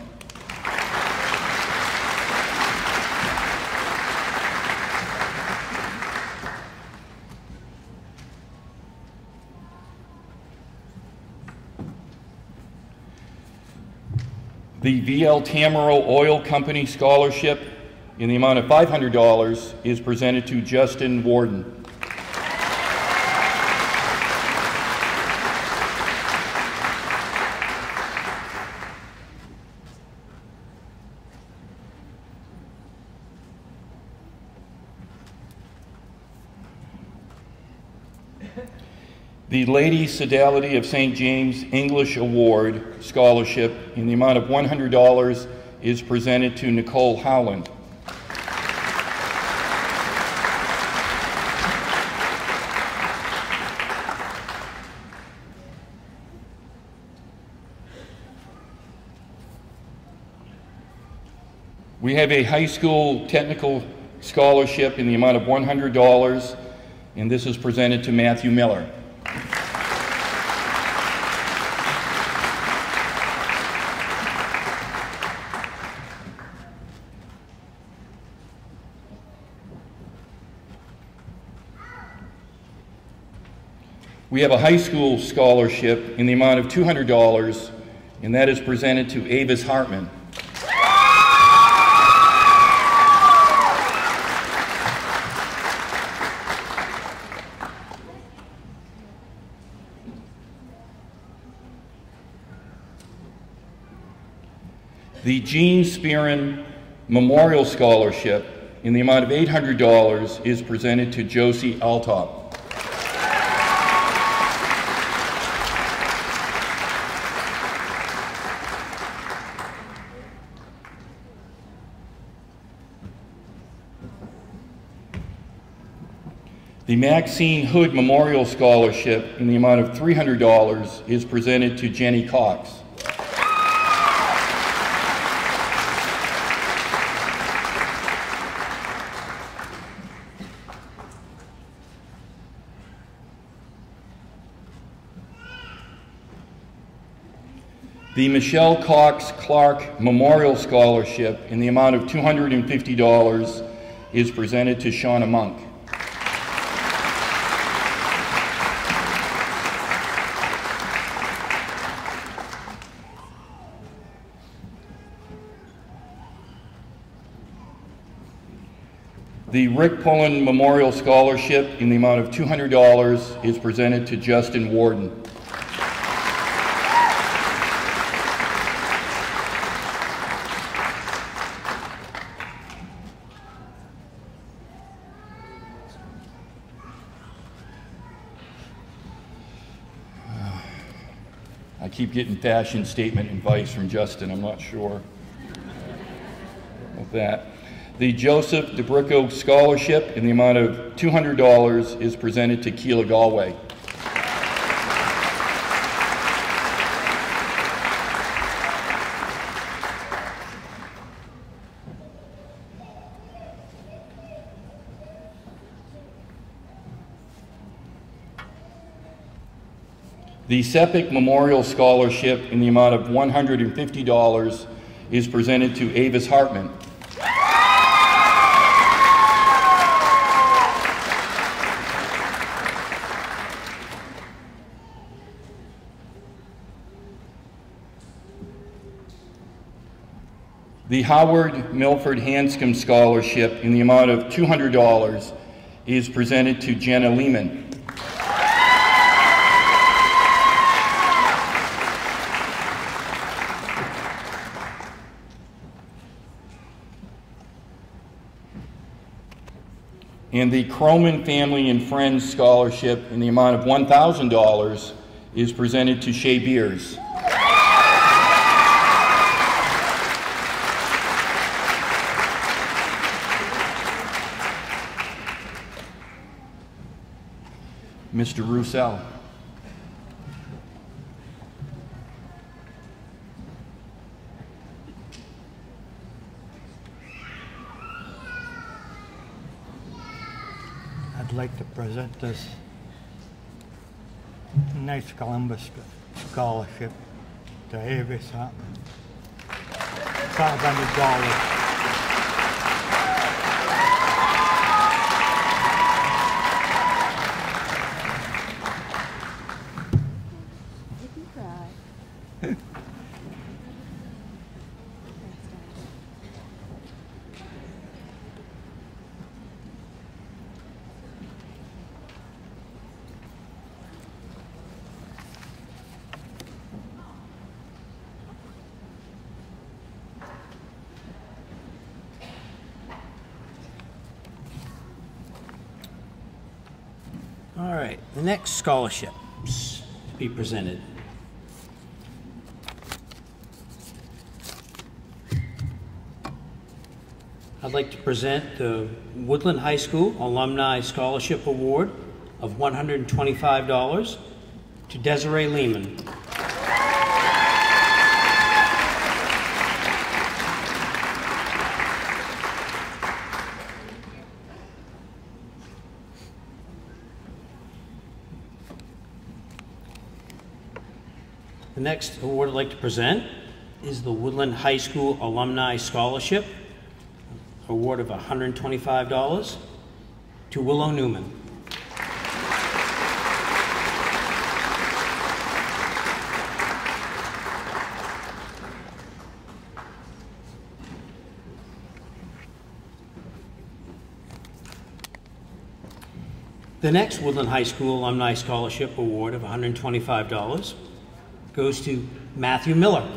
The VL Tamaro Oil Company scholarship in the amount of $500 is presented to Justin Warden. The Lady Sodality of St. James English Award Scholarship in the amount of $100 is presented to Nicole Howland. We have a high school technical scholarship in the amount of $100, and this is presented to Matthew Miller. We have a high school scholarship in the amount of $200, and that is presented to Avis Hartman. The Gene Spearin Memorial Scholarship in the amount of $800 is presented to Josie Altop. The Maxine Hood Memorial Scholarship in the amount of $300 is presented to Jenny Cox. The Michelle Cox Clark Memorial Scholarship in the amount of $250 is presented to Shauna Monk. The Rick Pullen Memorial Scholarship in the amount of $200 is presented to Justin Warden. I keep getting fashion statement advice from Justin. I'm not sure of that. The Joseph DeBricko Scholarship in the amount of $200 is presented to Keela Galway. The Sepik Memorial Scholarship in the amount of $150 is presented to Avis Hartman. The Howard Milford Hanscom Scholarship in the amount of $200 is presented to Jenna Lehman. And the Croman Family and Friends Scholarship in the amount of $1,000 is presented to Shay Beers. Mr. Roussel. I'd like to present this nice Columbus scholarship to Avis Hartman. $500. All right, the next scholarships to be presented. I'd like to present the Woodland High School Alumni Scholarship Award of $125 to Desiree Lehman. The next award I'd like to present is the Woodland High School Alumni Scholarship Award of $125 to Willow Newman. The next Woodland High School Alumni Scholarship Award of $125 goes to Matthew Miller.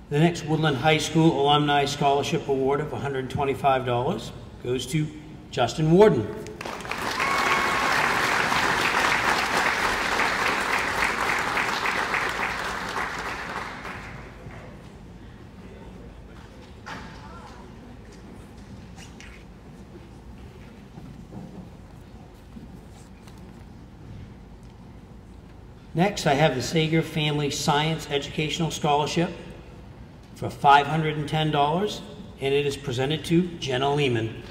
The next Woodland High School Alumni Scholarship Award of $125 goes to Justin Warden. Next, I have the Sager Family Science Educational Scholarship for $510, and it is presented to Jenna Lehman.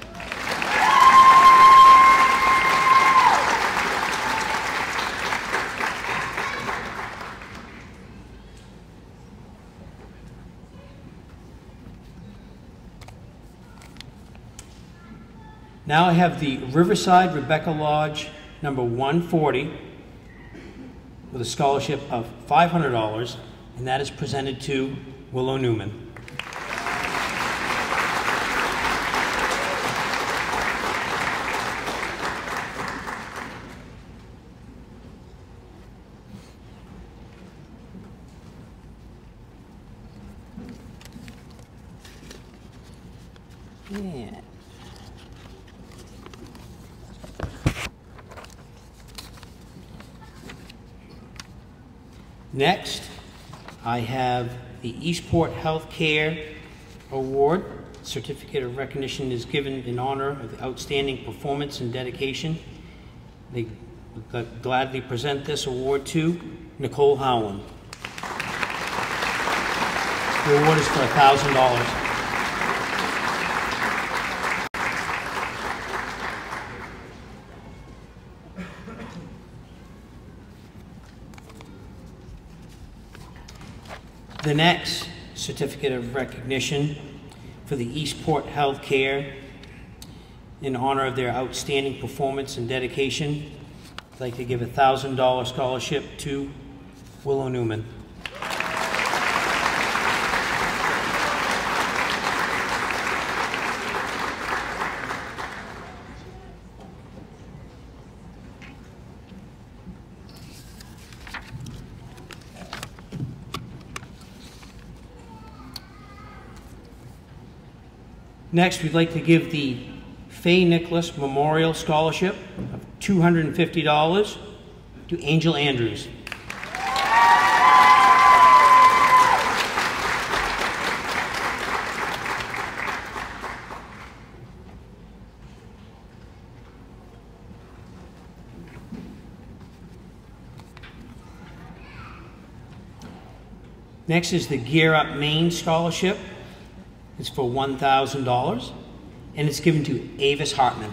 Now I have the Riverside Rebecca Lodge number 140 with a scholarship of $500, and that is presented to Willow Newman. Yeah. Next, I have the Eastport Healthcare Award. Certificate of recognition is given in honor of the outstanding performance and dedication. They gladly present this award to Nicole Howland. The award is for $1,000. The next certificate of recognition for the Eastport Healthcare in honor of their outstanding performance and dedication. I'd like to give a $1,000 scholarship to Willow Newman. Next, we'd like to give the Faye Nicholas Memorial Scholarship of $250 to Angel Andrews. Next is the Gear Up Maine Scholarship. It's for $1,000, and it's given to Avis Hartman.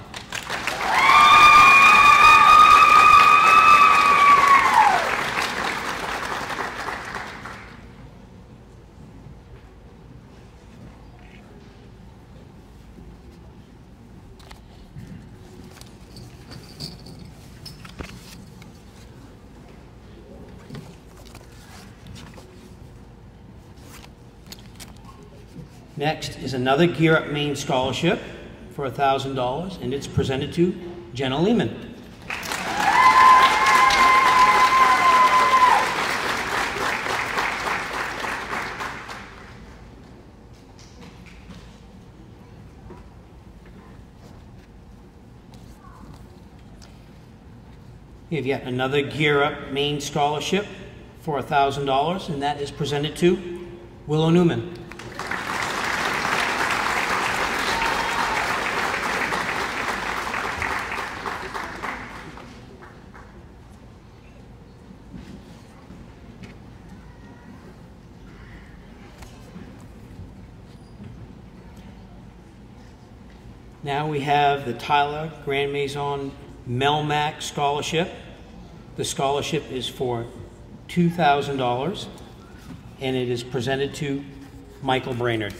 Next is another Gear Up Maine Scholarship for $1,000, and it's presented to Jenna Lehman. We have yet another Gear Up Maine Scholarship for $1,000, and that is presented to Willow Newman. Now we have the Tyler Grand Maison Melmac Scholarship. The scholarship is for $2,000, and it is presented to Michael Brainerd.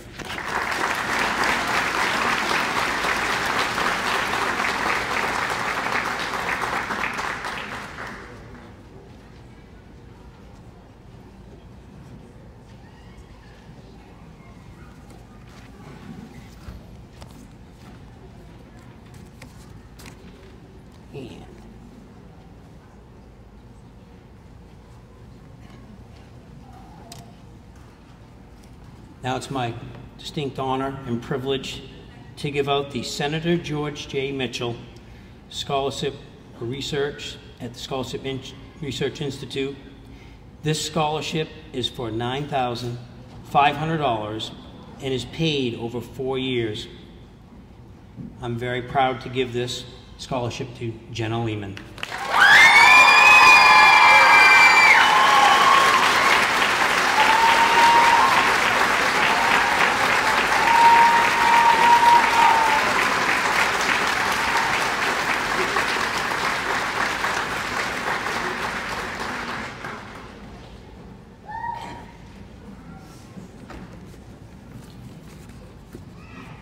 Now it's my distinct honor and privilege to give out the Senator George J. Mitchell Scholarship for Research at the Scholarship Research Institute. This scholarship is for $9,500 and is paid over 4 years. I'm very proud to give this scholarship to Jenna Lehman.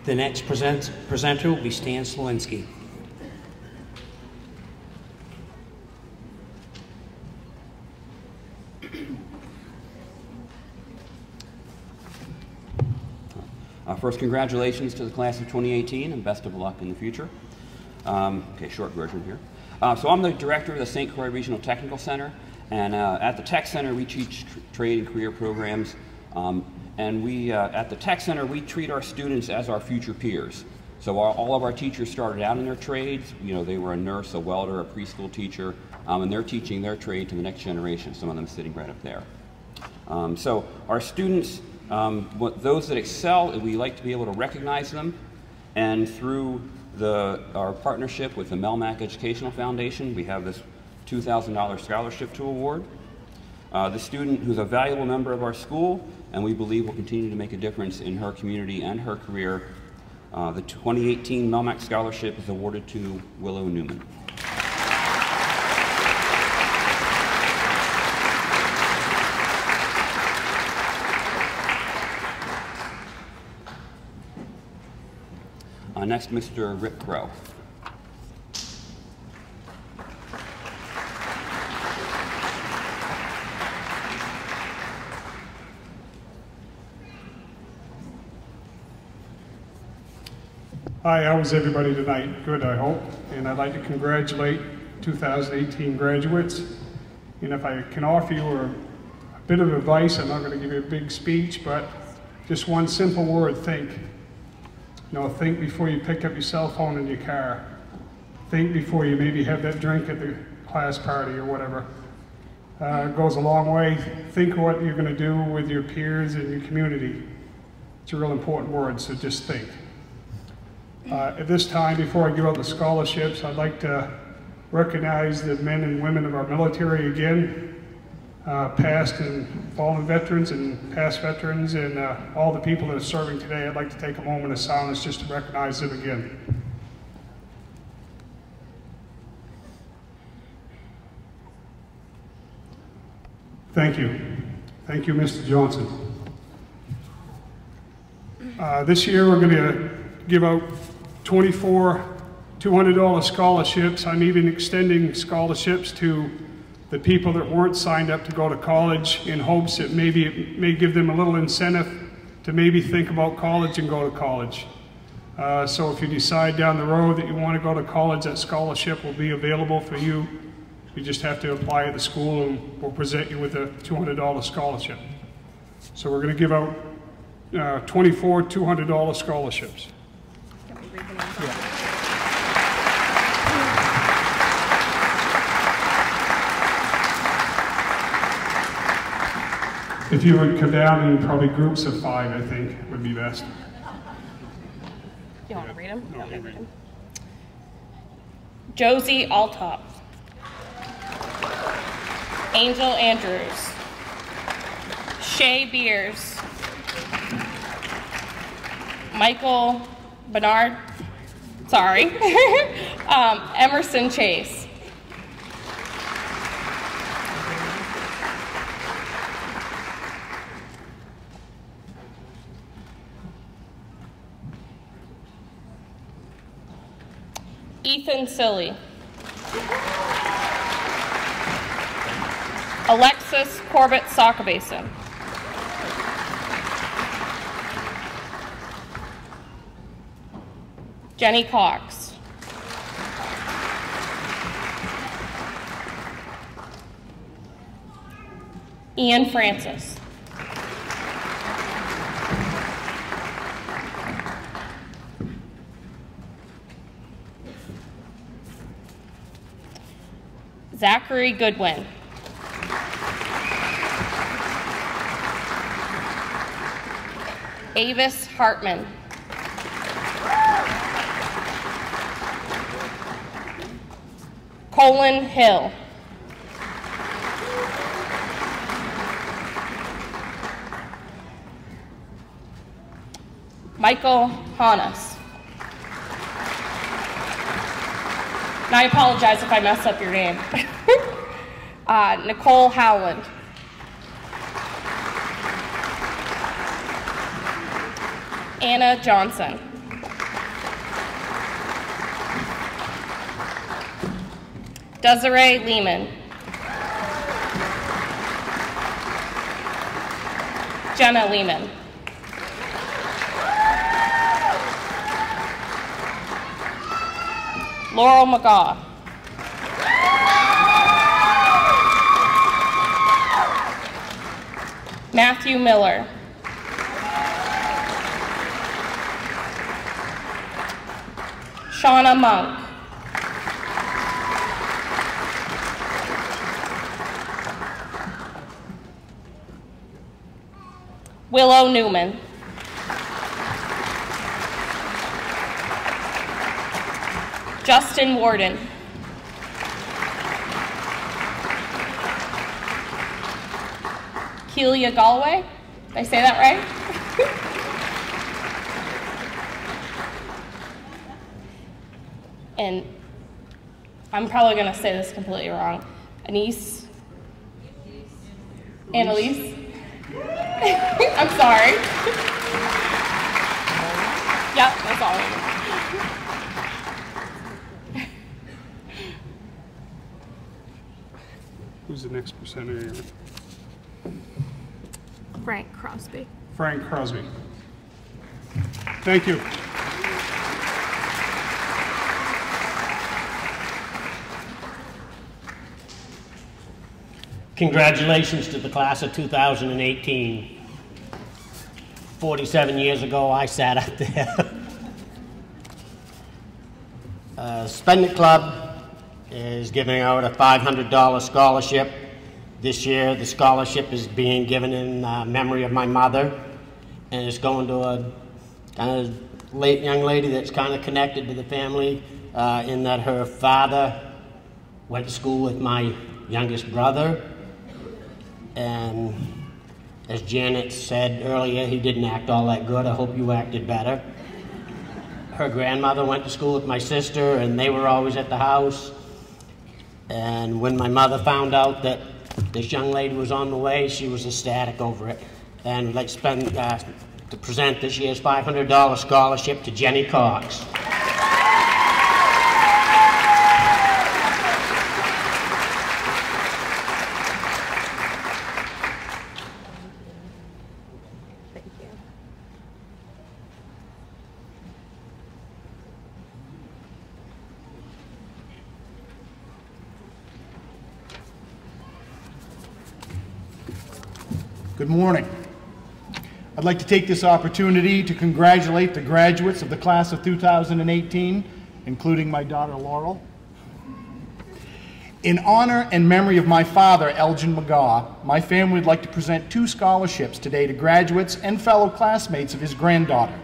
The next presenter will be Stan Slowinski. First, congratulations to the class of 2018 and best of luck in the future. Okay, short version here. So I'm the director of the St. Croix Regional Technical Center, and at the Tech Center we teach trade and career programs. And we, at the Tech Center, we treat our students as our future peers. So all of our teachers started out in their trades. You know, they were a nurse, a welder, a preschool teacher, and they're teaching their trade to the next generation, some of them sitting right up there. So our students, those that excel, we like to be able to recognize them, and through our partnership with the Melmac Educational Foundation, we have this $2,000 scholarship to award. This student, who's a valuable member of our school, and we believe will continue to make a difference in her community and her career. The 2018 Melmac Scholarship is awarded to Willow Newman. Next, Mr. Rick Crow. Hi, how was everybody tonight? Good, I hope. And I'd like to congratulate 2018 graduates. And if I can offer you a bit of advice, I'm not going to give you a big speech, but just one simple word, think. You know, think before you pick up your cell phone in your car. Think before you maybe have that drink at the class party or whatever. It goes a long way. Think what you're going to do with your peers and your community. It's a real important word, so just think. At this time, before I give out the scholarships, I'd like to recognize the men and women of our military again, past and fallen veterans and past veterans, and all the people that are serving today. I'd like to take a moment of silence just to recognize them again. Thank you. Thank you, Mr. Johnson. This year we're going to give out 24 $200 scholarships. I'm even extending scholarships to the people that weren't signed up to go to college in hopes that maybe it may give them a little incentive to maybe think about college and go to college. So if you decide down the road that you want to go to college, that scholarship will be available for you. You just have to apply at the school and we'll present you with a $200 scholarship. So we're going to give out 24 $200 scholarships. If you would come down in probably groups of 5, I think would be best. You want to read them? No, read them. Josie Altop. Angel Andrews. Shay Beers. Michael Bernard. Sorry. Emerson Chase. Ethan Silly. Alexis Corbett Sockabasin. Jenny Cox. Ian Francis. Zachary Goodwin. Avis Hartman. Colin Hill. Michael Hannes. And I apologize if I mess up your name. Nicole Howland. Anna Johnson. Desiree Lehman. Jenna Lehman. Laurel McGaw. Matthew Miller. Shauna Monk. Willow Newman. Justin Warden. Keelia Galway. Did I say that right? And I'm probably going to say this completely wrong. Annalise. I'm sorry. Yep, that's all. Who's the next presenter here? Frank Crosby. Frank Crosby. Thank you. Congratulations to the class of 2018. 47 years ago, I sat up there. Spend It Club is giving out a $500 scholarship. This year, the scholarship is being given in memory of my mother, and it's going to a kind of late young lady that's kind of connected to the family in that her father went to school with my youngest brother, and as Janet said earlier, he didn't act all that good. I hope you acted better. Her grandmother went to school with my sister, and they were always at the house. And when my mother found out that this young lady was on the way, she was ecstatic over it. And we'd like to present this year's $500 scholarship to Jenny Cox. Good morning. I'd like to take this opportunity to congratulate the graduates of the class of 2018, including my daughter Laurel. In honor and memory of my father, Elgin McGaw, my family would like to present 2 scholarships today to graduates and fellow classmates of his granddaughter.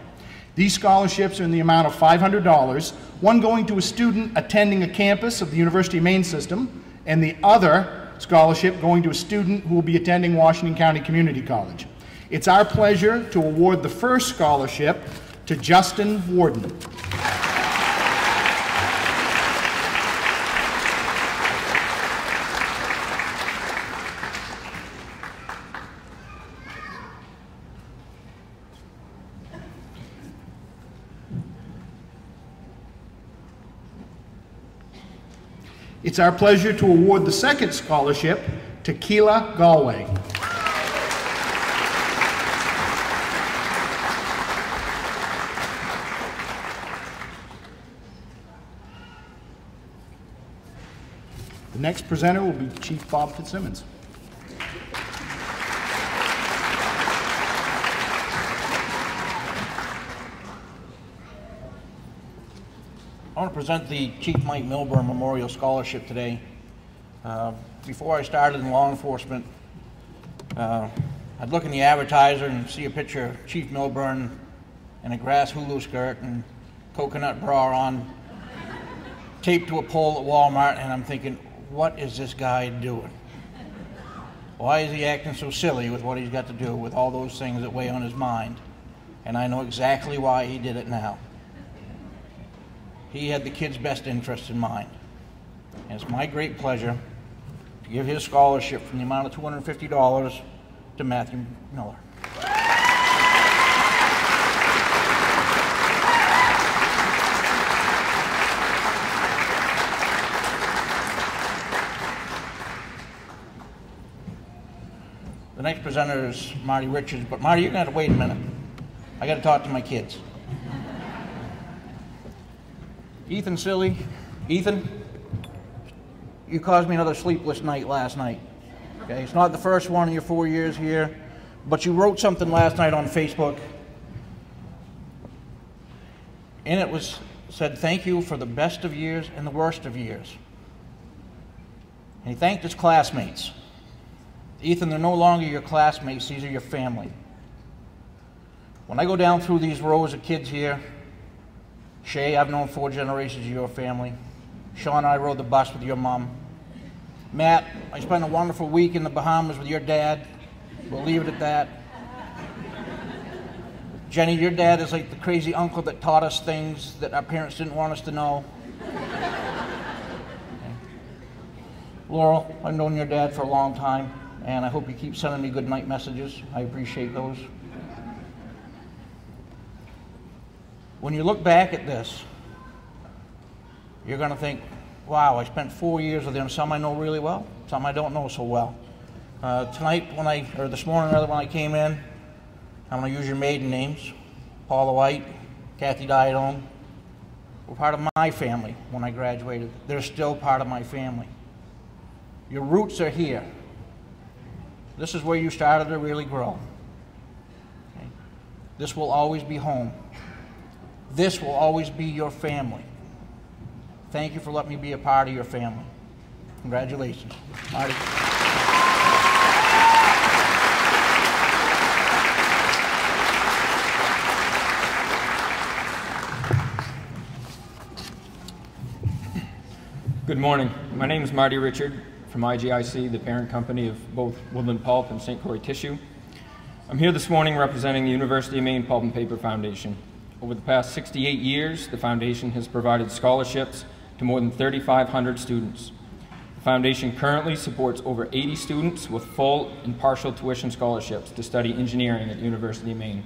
These scholarships are in the amount of $500, one going to a student attending a campus of the University of Maine system, and the other scholarship going to a student who will be attending Washington County Community College. It's our pleasure to award the first scholarship to Justin Warden. It's our pleasure to award the second scholarship to Keelia Galway. The next presenter will be Chief Bob Fitzsimmons. I want to present the Chief Mike Milburn Memorial Scholarship today. Before I started in law enforcement, I'd look in the advertiser and see a picture of Chief Milburn in a grass hula skirt and coconut bra on, taped to a pole at Walmart, and I'm thinking, what is this guy doing? Why is he acting so silly with what he's got to do with all those things that weigh on his mind? And I know exactly why he did it now. He had the kids' best interests in mind. And it's my great pleasure to give his scholarship from the amount of $250 to Matthew Miller. The next presenter is Marty Richards, but Marty, you're going to have to wait a minute. I got to talk to my kids. Ethan Silly, Ethan, you caused me another sleepless night last night. Okay, it's not the first one in your 4 years here, but you wrote something last night on Facebook. And it said, thank you for the best of years and the worst of years. And he thanked his classmates. Ethan, they're no longer your classmates, these are your family. When I go down through these rows of kids here, Shay, I've known 4 generations of your family. Sean and I rode the bus with your mom. Matt, I spent a wonderful week in the Bahamas with your dad. We'll leave it at that. Jenny, your dad is like the crazy uncle that taught us things that our parents didn't want us to know. Laurel, I've known your dad for a long time, and I hope you keep sending me good night messages. I appreciate those. When you look back at this, you're going to think, wow, I spent 4 years with him, some I know really well, some I don't know so well. This morning rather, when I came in, I'm going to use your maiden names, Paula White, Kathy Diadome. Were part of my family when I graduated. They're still part of my family. Your roots are here. This is where you started to really grow. Okay? This will always be home. This will always be your family. Thank you for letting me be a part of your family. Congratulations. Marty. Good morning. My name is Marty Richard from IGIC, the parent company of both Woodland Pulp and St. Croix Tissue. I'm here this morning representing the University of Maine Pulp and Paper Foundation. Over the past 68 years, the foundation has provided scholarships to more than 3,500 students. The foundation currently supports over 80 students with full and partial tuition scholarships to study engineering at the University of Maine.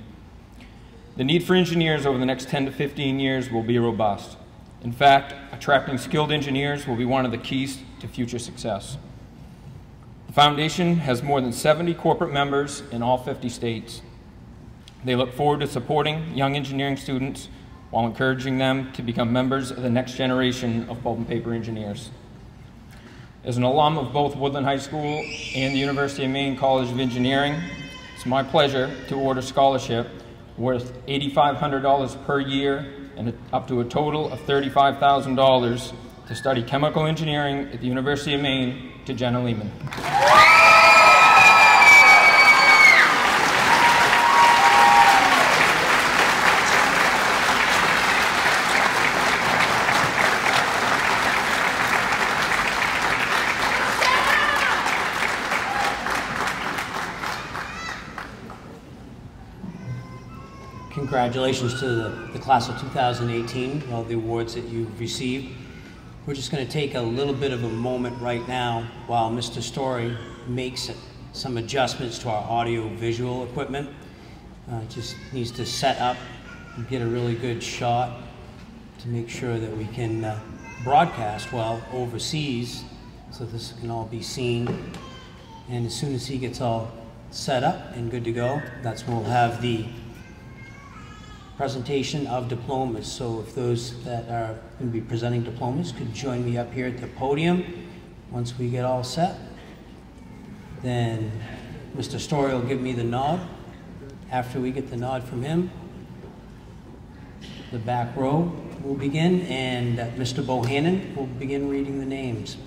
The need for engineers over the next 10 to 15 years will be robust. In fact, attracting skilled engineers will be one of the keys to future success. The foundation has more than 70 corporate members in all 50 states. They look forward to supporting young engineering students while encouraging them to become members of the next generation of pulp and paper engineers. As an alum of both Woodland High School and the University of Maine College of Engineering, it's my pleasure to award a scholarship worth $8,500 per year and up to a total of $35,000 to study chemical engineering at the University of Maine to Jenna Lehman. Congratulations to the class of 2018, all the awards that you've received. We're just going to take a little bit of a moment right now while Mr. Story makes some adjustments to our audio-visual equipment. Just needs to set up and get a really good shot to make sure that we can broadcast while overseas, so this can all be seen. And as soon as he gets all set up and good to go, that's when we'll have the presentation of diplomas. So if those that are going to be presenting diplomas could join me up here at the podium once we get all set. Then Mr. Story will give me the nod. After we get the nod from him, the back row will begin, and Mr. Bohannon will begin reading the names.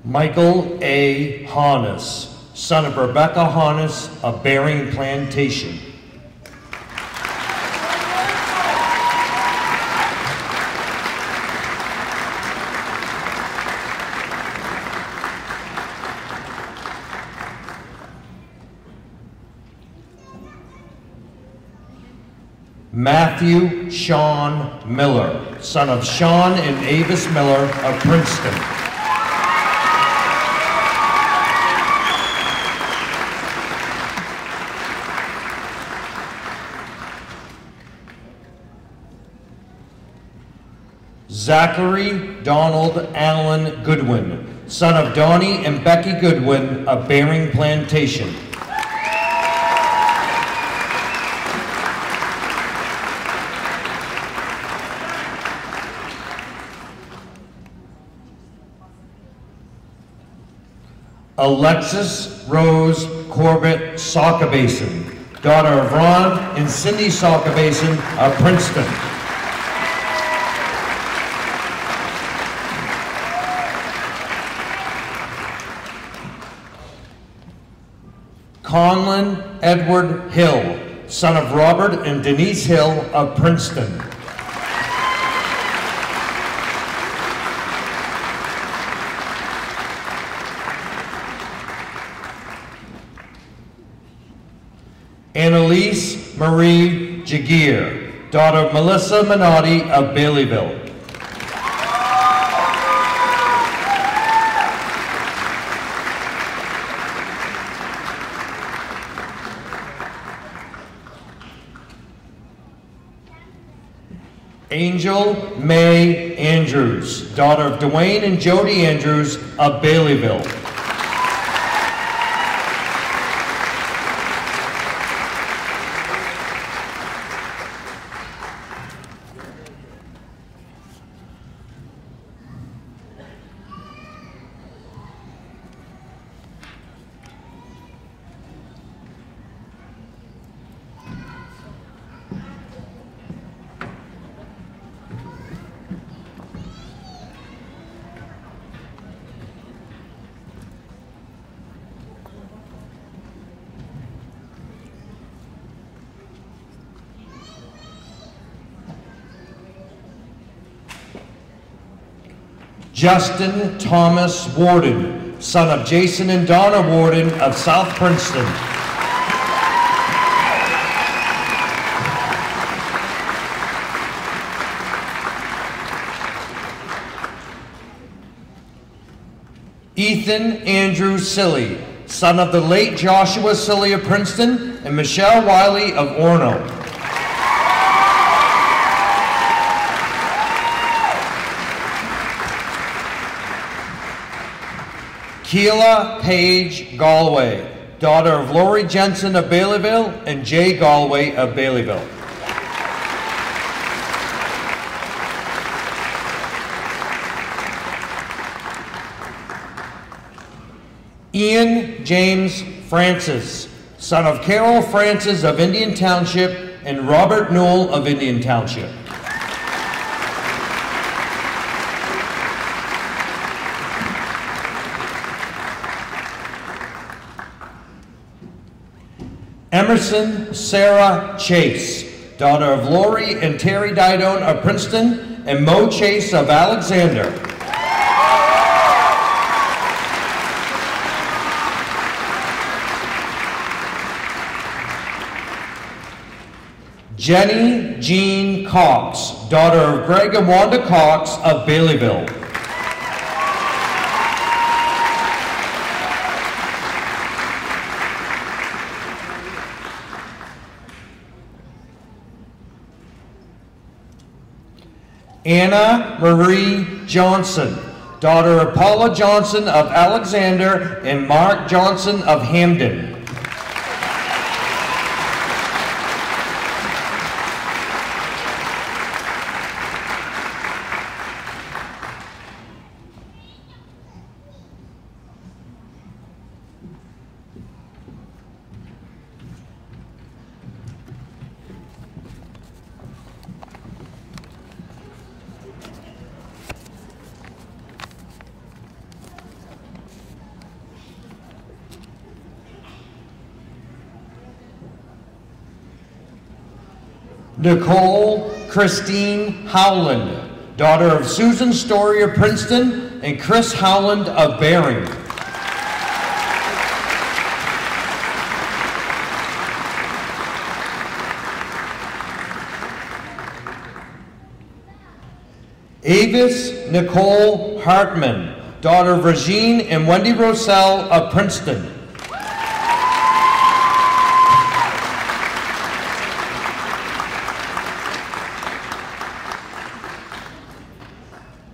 Michael A. Harness, son of Rebecca Harness of Bering Plantation. Matthew Sean Miller, son of Sean and Avis Miller of Princeton. Zachary Donald Allen Goodwin, son of Donnie and Becky Goodwin of Bering Plantation. Alexis Rose Corbett Sockabasin, daughter of Ron and Cindy Sockabasin of Princeton. Conlon Edward Hill, son of Robert and Denise Hill of Princeton. Annalise Marie Jagir, daughter of Melissa Minotti of Baileyville. Angel May Andrews, daughter of Dwayne and Jody Andrews of Baileyville. Justin Thomas Warden, son of Jason and Donna Warden of South Princeton. Ethan Andrew Silly, son of the late Joshua Silly of Princeton and Michelle Wiley of Orono. Keela Page Galway, daughter of Lori Jensen of Baileyville and Jay Galway of Baileyville. Ian James Francis, son of Carol Francis of Indian Township and Robert Newell of Indian Township. Emerson Sarah Chase, daughter of Lori and Terry Didone of Princeton and Mo Chase of Alexander. Jenny Jean Cox, daughter of Greg and Wanda Cox of Baileyville. Anna Marie Johnson, daughter of Paula Johnson of Alexander and Mark Johnson of Hamden. Nicole Christine Howland, daughter of Susan Story of Princeton and Chris Howland of Bering. Avis Nicole Hartman, daughter of Regine and Wendy Rosell of Princeton.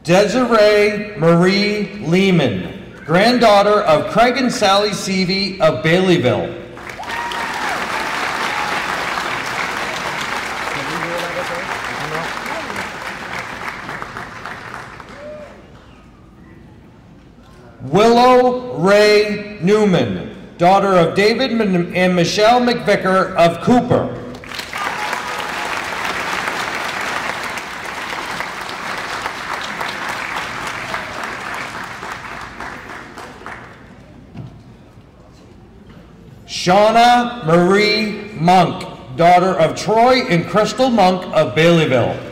Desiree Marie Lehman, granddaughter of Craig and Sally Seavey of Baileyville. Willow Ray Newman, daughter of David and Michelle McVicker of Cooper. Shauna Marie Monk, daughter of Troy and Crystal Monk of Baileyville.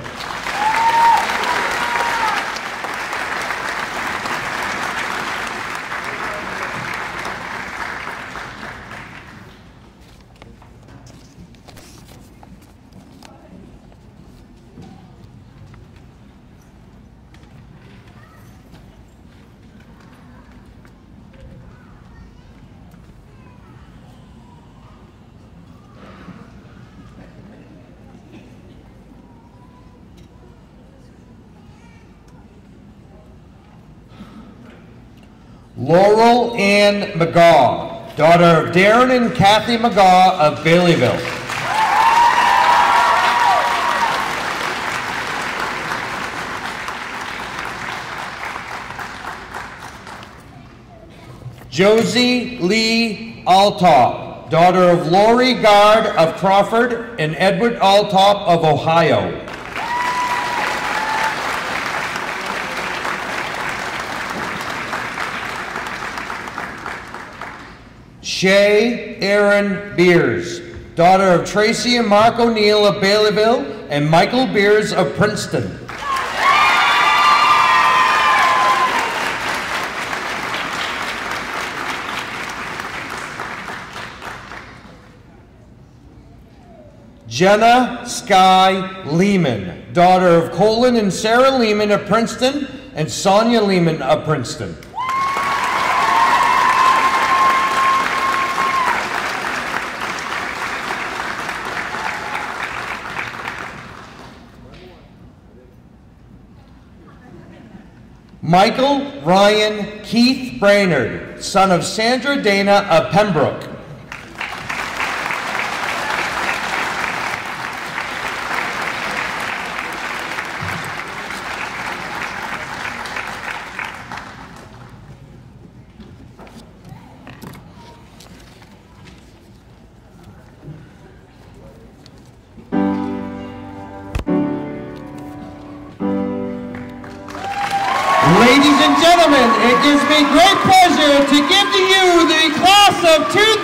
Laurel Ann McGaw, daughter of Darren and Kathy McGaw of Baileyville. Josie Lee Altop, daughter of Lori Gard of Crawford and Edward Altop of Ohio. Shay Aaron Beers, daughter of Tracy and Mark O'Neill of Baileyville and Michael Beers of Princeton. Jenna Sky Lehman, daughter of Colin and Sarah Lehman of Princeton and Sonia Lehman of Princeton. Michael Ryan Keith Brainerd, son of Sandra Dana of Pembroke. Ladies and gentlemen, it gives me great pleasure to give to you the class of 2018.